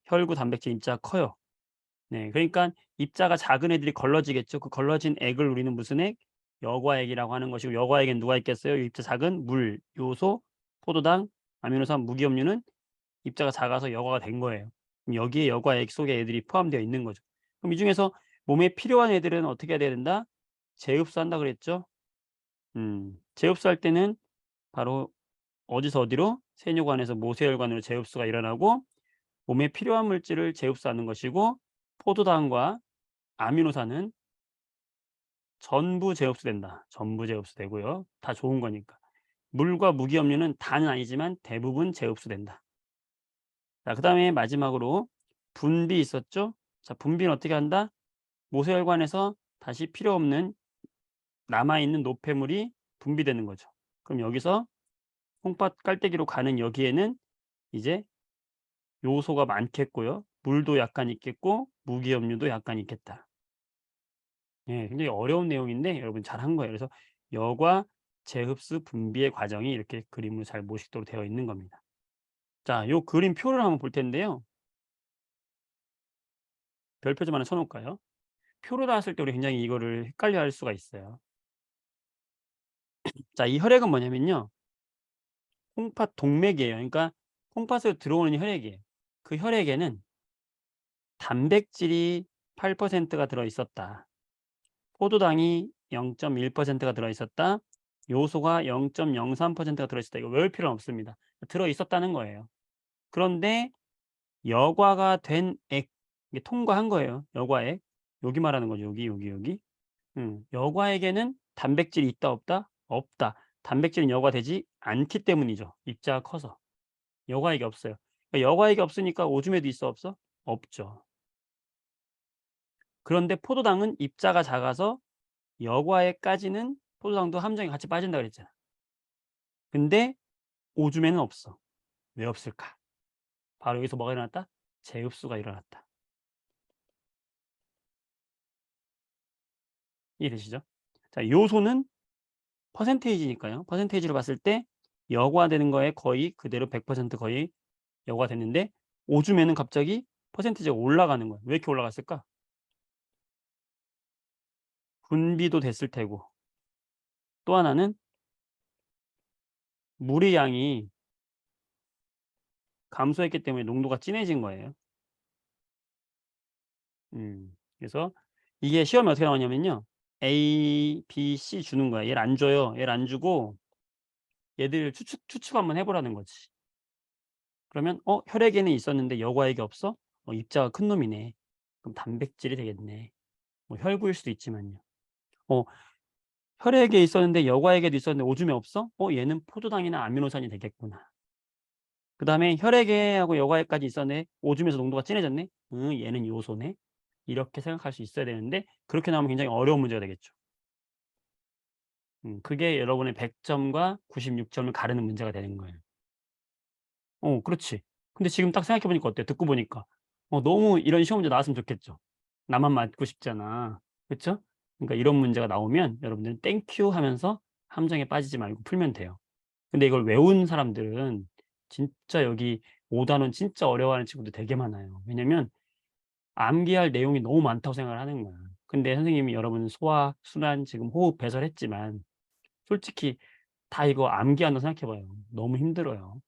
혈구, 단백질 입자가 커요. 네, 그러니까 입자가 작은 애들이 걸러지겠죠. 그 걸러진 액을 우리는 무슨 액? 여과액이라고 하는 것이고 여과액엔 누가 있겠어요? 입자 작은 물, 요소, 포도당, 아미노산, 무기염료는 입자가 작아서 여과가 된 거예요. 그럼 여기에 여과액 속에 애들이 포함되어 있는 거죠. 그럼 이 중에서 몸에 필요한 애들은 어떻게 해야 된다? 재흡수한다 그랬죠. 재흡수할 때는 바로 어디서 어디로? 세뇨관에서 모세혈관으로 재흡수가 일어나고 몸에 필요한 물질을 재흡수하는 것이고 포도당과 아미노산은 전부 재흡수된다. 전부 재흡수되고요. 다 좋은 거니까. 물과 무기염료는 다는 아니지만 대부분 재흡수된다. 자, 그다음에 마지막으로 분비 있었죠? 자, 분비는 어떻게 한다? 모세혈관에서 다시 필요 없는 남아 있는 노폐물이 분비되는 거죠. 그럼 여기서 콩팥 깔때기로 가는 여기에는 이제 요소가 많겠고요. 물도 약간 있겠고 무기염료도 약간 있겠다. 예, 굉장히 어려운 내용인데 여러분 잘한 거예요. 그래서 여과 재흡수 분비의 과정이 이렇게 그림으로 잘 모식도록 되어 있는 겁니다. 자, 요 그림 표를 한번 볼 텐데요. 별표 좀 하나 쳐 놓을까요? 표로 나왔을 때 우리 굉장히 이거를 헷갈려 할 수가 있어요. 자, 이 혈액은 뭐냐면요. 콩팥 동맥이에요. 그러니까 콩팥으로 들어오는 혈액이에요. 그 혈액에는 단백질이 8%가 들어 있었다. 포도당이 0.1%가 들어 있었다. 요소가 0.03%가 들어 있었다. 이거 외울 필요는 없습니다. 들어 있었다는 거예요. 그런데 여과가 된 액, 이게 통과한 거예요. 여과액. 여기 말하는 거죠. 여기. 여과액에는 단백질이 있다 없다? 없다. 단백질은 여과되지 않기 때문이죠. 입자가 커서. 여과액이 없어요. 그러니까 여과액이 없으니까 오줌에도 있어 없어? 없죠. 그런데 포도당은 입자가 작아서 여과액까지는 포도당도 함정이 같이 빠진다 그랬잖아. 근데 오줌에는 없어. 왜 없을까? 바로 여기서 뭐가 일어났다? 재흡수가 일어났다. 이해되시죠? 자, 요소는 퍼센테이지니까요. 퍼센테이지로 봤을 때 여과되는 거에 거의 그대로 100% 거의 여과됐는데 오줌에는 갑자기 퍼센티지가 올라가는 거예요. 왜 이렇게 올라갔을까? 분비도 됐을 테고 또 하나는 물의 양이 감소했기 때문에 농도가 진해진 거예요. 그래서 이게 시험에 어떻게 나오냐면요. A, B, C 주는 거야. 얘를 안 줘요. 얘를 안 주고 얘들 추측 한번 해 보라는 거지. 그러면 혈액에는 있었는데 여과액이 없어? 입자가 큰 놈이네. 그럼 단백질이 되겠네. 뭐 혈구일 수도 있지만요. 어 혈액에 있었는데 여과액에도 있었는데 오줌에 없어? 얘는 포도당이나 아미노산이 되겠구나. 그다음에 혈액에하고 여과액까지 있었네. 오줌에서 농도가 진해졌네. 얘는 요소네. 이렇게 생각할 수 있어야 되는데 그렇게 나오면 굉장히 어려운 문제가 되겠죠. 그게 여러분의 100 점과 96 점을 가르는 문제가 되는 거예요. 그렇지. 근데 지금 딱 생각해 보니까 어때요? 듣고 보니까. 너무 이런 쉬운 문제 나왔으면 좋겠죠. 나만 맞고 싶잖아. 그쵸? 그러니까 이런 문제가 나오면 여러분들은 땡큐 하면서 함정에 빠지지 말고 풀면 돼요. 근데 이걸 외운 사람들은 진짜 여기 5 단원 진짜 어려워하는 친구들 되게 많아요. 왜냐면 암기할 내용이 너무 많다고 생각을 하는 거야. 근데 선생님이 여러분 소화, 순환, 지금 호흡 배설했지만 솔직히 다 이거 암기한다고 생각해 봐요. 너무 힘들어요.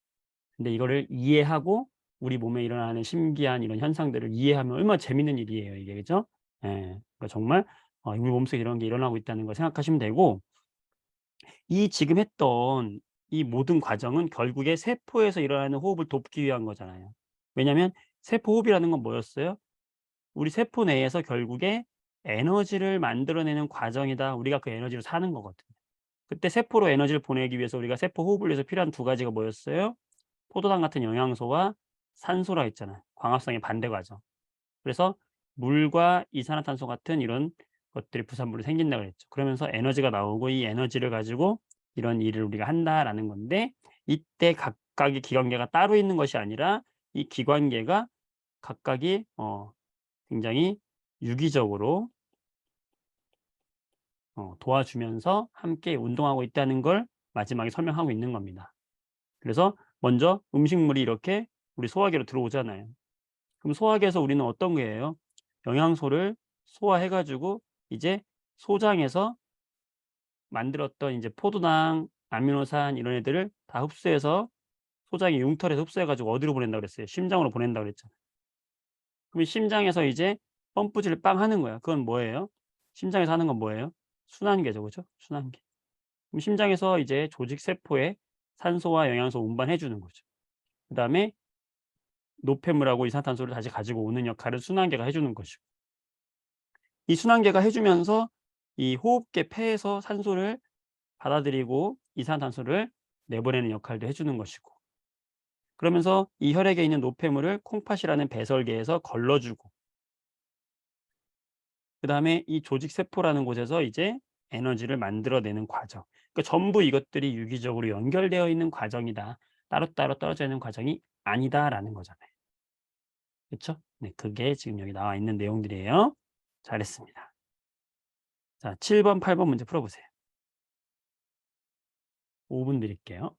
근데 이거를 이해하고 우리 몸에 일어나는 신기한 이런 현상들을 이해하면 얼마나 재밌는 일이에요 이게. 그죠? 예. 그러니까 정말 우리 몸속에 이런 게 일어나고 있다는 걸 생각하시면 되고 이 지금 했던 이 모든 과정은 결국에 세포에서 일어나는 호흡을 돕기 위한 거잖아요. 왜냐하면 세포 호흡이라는 건 뭐였어요? 우리 세포 내에서 결국에 에너지를 만들어내는 과정이다. 우리가 그 에너지로 사는 거거든요. 그때 세포로 에너지를 보내기 위해서 우리가 세포 호흡을 위해서 필요한 두 가지가 뭐였어요? 포도당 같은 영양소와 산소라 했잖아요. 광합성의 반대 과정. 그래서 물과 이산화탄소 같은 이런 것들이 부산물이 생긴다고 그랬죠. 그러면서 에너지가 나오고 이 에너지를 가지고 이런 일을 우리가 한다라는 건데 이때 각각의 기관계가 따로 있는 것이 아니라 이 기관계가 각각이 굉장히 유기적으로 도와주면서 함께 운동하고 있다는 걸 마지막에 설명하고 있는 겁니다. 그래서 먼저 음식물이 이렇게 우리 소화기로 들어오잖아요. 그럼 소화기에서 우리는 어떤 거예요? 영양소를 소화해 가지고 이제 소장에서 만들었던 이제 포도당, 아미노산 이런 애들을 다 흡수해서 소장의 융털에서 흡수해 가지고 어디로 보낸다고 그랬어요? 심장으로 보낸다고 그랬잖아요. 그럼 심장에서 이제 펌프질을 빵 하는 거야. 그건 뭐예요? 심장에서 하는 건 뭐예요? 순환계죠. 그죠? 순환계. 그럼 심장에서 이제 조직 세포에 산소와 영양소 운반해 주는 거죠. 그다음에 노폐물하고 이산화탄소를 다시 가지고 오는 역할을 순환계가 해 주는 것이고 이 순환계가 해 주면서 이 호흡계 폐에서 산소를 받아들이고 이산화탄소를 내보내는 역할도 해 주는 것이고 그러면서 이 혈액에 있는 노폐물을 콩팥이라는 배설계에서 걸러 주고 그다음에 이 조직 세포라는 곳에서 이제 에너지를 만들어내는 과정. 그러니까 전부 이것들이 유기적으로 연결되어 있는 과정이다. 따로따로 떨어져 있는 과정이 아니다라는 거잖아요. 그쵸? 네. 그게 지금 여기 나와 있는 내용들이에요. 잘했습니다. 자 7 번, 8번 문제 풀어 보세요. 5분 드릴게요.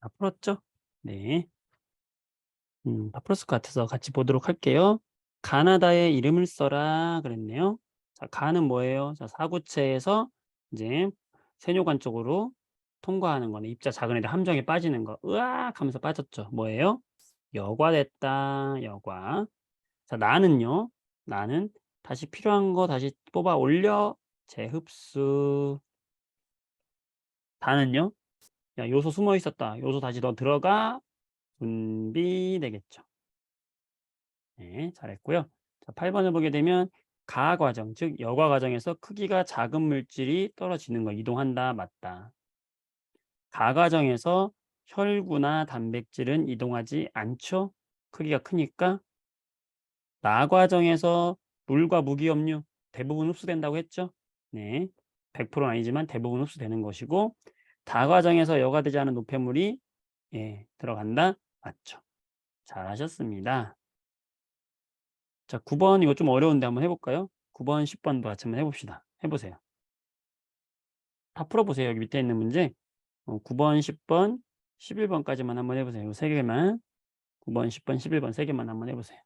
다 풀었죠? 네. 다 풀었을 것 같아서 같이 보도록 할게요. 가나다의 이름을 써라 그랬네요. 자, 가는 뭐예요? 자, 사구체에서 이제 세뇨관 쪽으로 통과하는 거네. 입자 작은 애들 함정에 빠지는 거. 으악 하면서 빠졌죠. 뭐예요? 여과 됐다. 여과. 자, 나는요. 나는 다시 필요한 거 다시 뽑아 올려. 재흡수. 다는요. 야, 요소 숨어 있었다. 요소 다시 너 들어가. 분비되겠죠. 네, 잘했고요. 자, 8번을 보게 되면 가 과정, 즉 여과 과정에서 크기가 작은 물질이 떨어지는 거 이동한다, 맞다. 가 과정에서 혈구나 단백질은 이동하지 않죠. 크기가 크니까. 나 과정에서 물과 무기염류 대부분 흡수된다고 했죠. 네, 100%는 아니지만 대부분 흡수되는 것이고 다 과정에서 여과되지 않은 노폐물이 들어간다, 맞죠. 잘하셨습니다. 자, 9번 이거 좀 어려운데 한번 해 볼까요? 9번, 10번도 같이 한번 해 봅시다. 해 보세요. 다 풀어 보세요. 여기 밑에 있는 문제. 9번, 10번, 11번까지만 한번 해 보세요. 요 세 개만. 9번, 10번, 11번 세 개만 한번 해 보세요.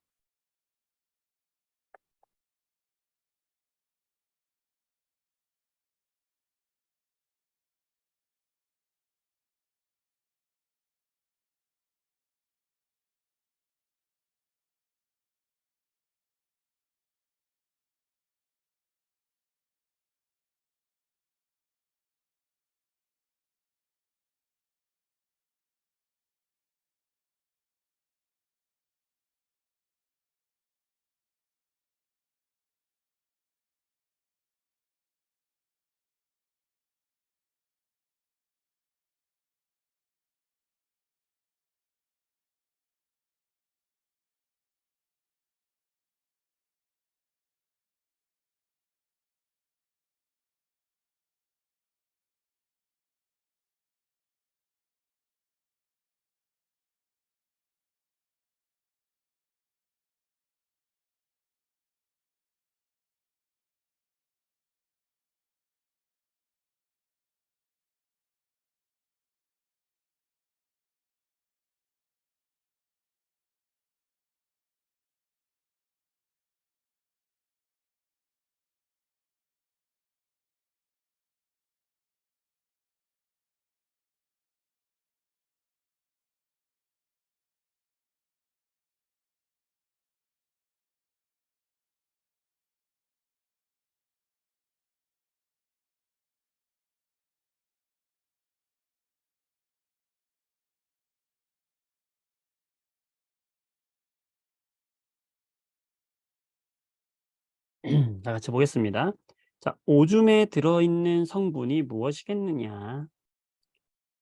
다 같이 보겠습니다. 자, 오줌에 들어있는 성분이 무엇이겠느냐.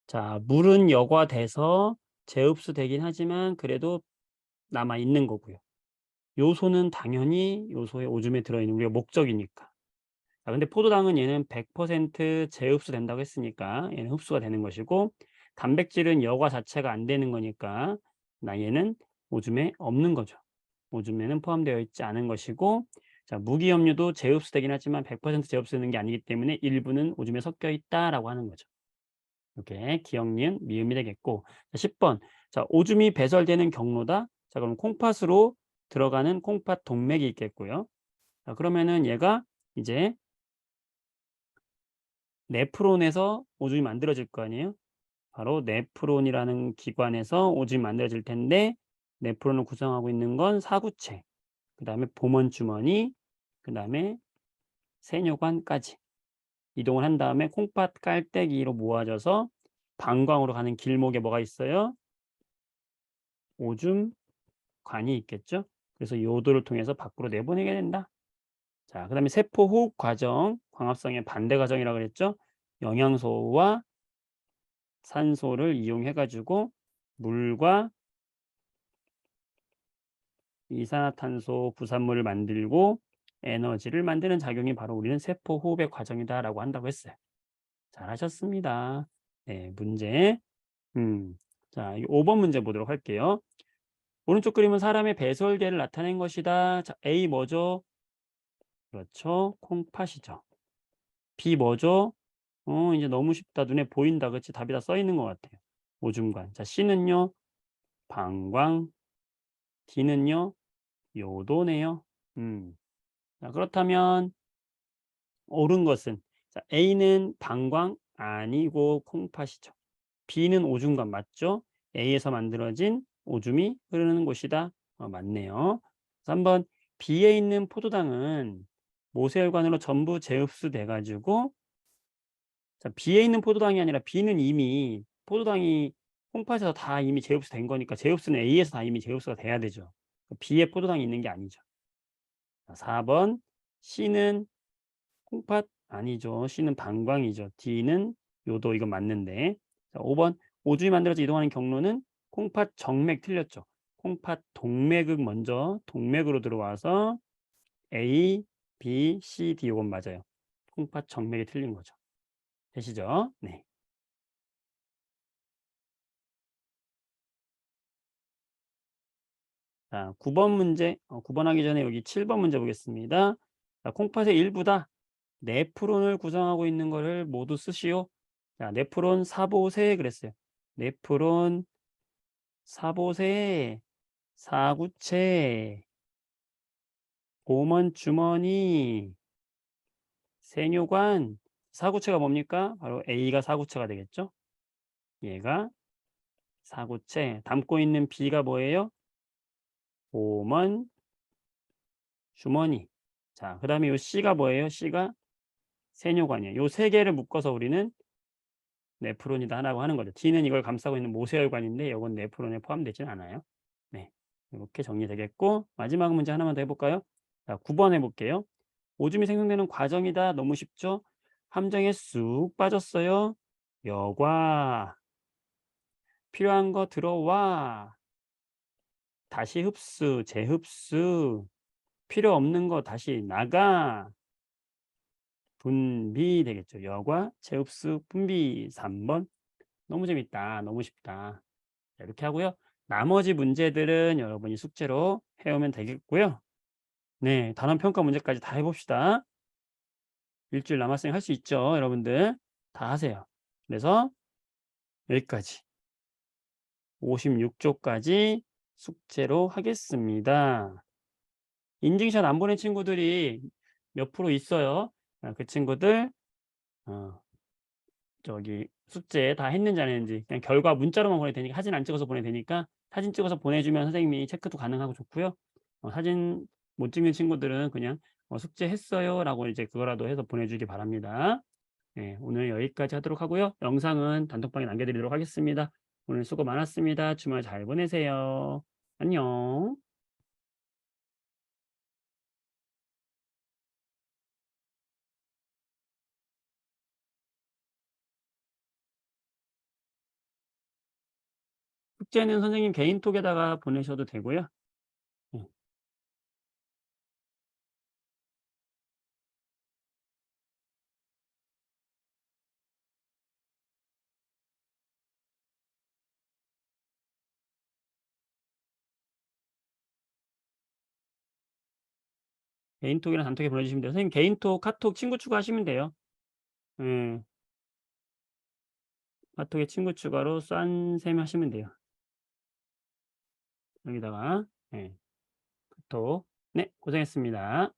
자, 물은 여과돼서 재흡수되긴 하지만 그래도 남아 있는 거고요. 요소는 당연히 요소의 오줌에 들어있는 우리가 목적이니까. 자, 근데 포도당은 얘는 100% 재흡수된다고 했으니까 얘는 흡수가 되는 것이고 단백질은 여과 자체가 안 되는 거니까 얘는 오줌에 없는 거죠. 오줌에는 포함되어 있지 않은 것이고 자, 무기염류도 재흡수되긴 하지만 100% 재흡수되는 게 아니기 때문에 일부는 오줌에 섞여 있다라고 하는 거죠. 이렇게 기억, 니은, 미음이 되겠고 자, 10번. 자, 오줌이 배설되는 경로다. 자, 그럼 콩팥으로 들어가는 콩팥 동맥이 있겠고요. 자, 그러면은 얘가 이제 네프론에서 오줌이 만들어질 거 아니에요? 바로 네프론이라는 기관에서 오줌이 만들어질 텐데 네프론을 구성하고 있는 건 사구체, 그다음에 보먼주머니, 그다음에 세뇨관까지 이동을 한 다음에 콩팥 깔때기로 모아져서 방광으로 가는 길목에 뭐가 있어요? 오줌관이 있겠죠? 그래서 요도를 통해서 밖으로 내보내게 된다. 자, 그다음에 세포 호흡 과정, 광합성의 반대 과정이라고 그랬죠? 영양소와 산소를 이용해 가지고 물과 이산화탄소 부산물을 만들고 에너지를 만드는 작용이 바로 우리는 세포 호흡의 과정이다라고 한다고 했어요. 잘하셨습니다. 네, 문제. 자, 5번 문제 보도록 할게요. 오른쪽 그림은 사람의 배설계를 나타낸 것이다. 자, A 뭐죠? 그렇죠. 콩팥이죠. B 뭐죠? 이제 너무 쉽다. 눈에 보인다. 그치? 답이 다 써 있는 것 같아요. 오줌관. 자, C는요, 방광, D는요, 요도네요. 자, 그렇다면 옳은 것은, 자, A는 방광 아니고 콩팥이죠. B는 오줌관 맞죠? A에서 만들어진 오줌이 흐르는 곳이다. 맞네요. 3번 B에 있는 포도당은 모세혈관으로 전부 재흡수돼 가지고, 자, B에 있는 포도당이 아니라 B는 이미 포도당이 콩팥에서 다 이미 재흡수된 거니까 재흡수는 A에서 다 이미 재흡수가 돼야 되죠. B에 포도당이 있는 게 아니죠. 자, 4번 C는 콩팥 아니죠. C는 방광이죠. D는 요도. 이건 맞는데. 자, 5번 오줌이 만들어져 이동하는 경로는 콩팥 정맥 틀렸죠. 콩팥 동맥을 먼저 동맥으로 들어와서 A, B, C, D 요건 맞아요. 콩팥 정맥이 틀린 거죠. 되시죠? 네. 자, 9번 문제. 9번 하기 전에 여기 7번 문제 보겠습니다. 자, 콩팥의 일부다. 네프론을 구성하고 있는 거를 모두 쓰시오. 자, 네프론 사보세 그랬어요. 네프론 사보세, 사구체, 고먼 주머니, 세뇨관. 사구체가 뭡니까? 바로 A가 사구체가 되겠죠? 얘가 사구체. 담고 있는 B가 뭐예요? 고먼 주머니. 자, 그 다음에 요 C가 뭐예요? C가 세뇨관이에요. 요 세 개를 묶어서 우리는 네프론이다 하라고 하는 거죠. D는 이걸 감싸고 있는 모세혈관인데 이건 네프론에 포함되지는 않아요. 네, 이렇게 정리되겠고, 마지막 문제 하나만 더 해볼까요? 자, 9번 해볼게요. 오줌이 생성되는 과정이다. 너무 쉽죠? 함정에 쑥 빠졌어요. 여과. 필요한 거 들어와. 다시 흡수, 재흡수. 필요 없는 거 다시 나가. 분비 되겠죠. 여과, 재흡수, 분비. 3번. 너무 재밌다. 너무 쉽다. 자, 이렇게 하고요. 나머지 문제들은 여러분이 숙제로 해오면 되겠고요. 네, 단원 평가 문제까지 다 해봅시다. 일주일 남았으니 할 수 있죠, 여러분들. 다 하세요. 그래서 여기까지 56조까지 숙제로 하겠습니다. 인증샷 안 보낸 친구들이 몇 프로 있어요. 그 친구들 저기 숙제 다 했는지 안 했는지 그냥 결과 문자로만 보내도 되니까, 사진 안 찍어서 보내도 되니까 사진 찍어서 보내주면 선생님이 체크도 가능하고 좋고요. 사진 못 찍는 친구들은 그냥 숙제했어요 라고 이제 그거라도 해서 보내주기 바랍니다. 네, 오늘 여기까지 하도록 하고요. 영상은 단톡방에 남겨드리도록 하겠습니다. 오늘 수고 많았습니다. 주말 잘 보내세요. 안녕. 숙제는 선생님 개인톡에다가 보내셔도 되고요. 네, 개인톡이나 단톡에 보내주시면 돼요. 선생님 개인톡, 카톡 친구 추가하시면 돼요. 네, 카톡에 친구 추가로 싼 셈 하시면 돼요. 여기다가 네, 카톡. 네, 고생했습니다.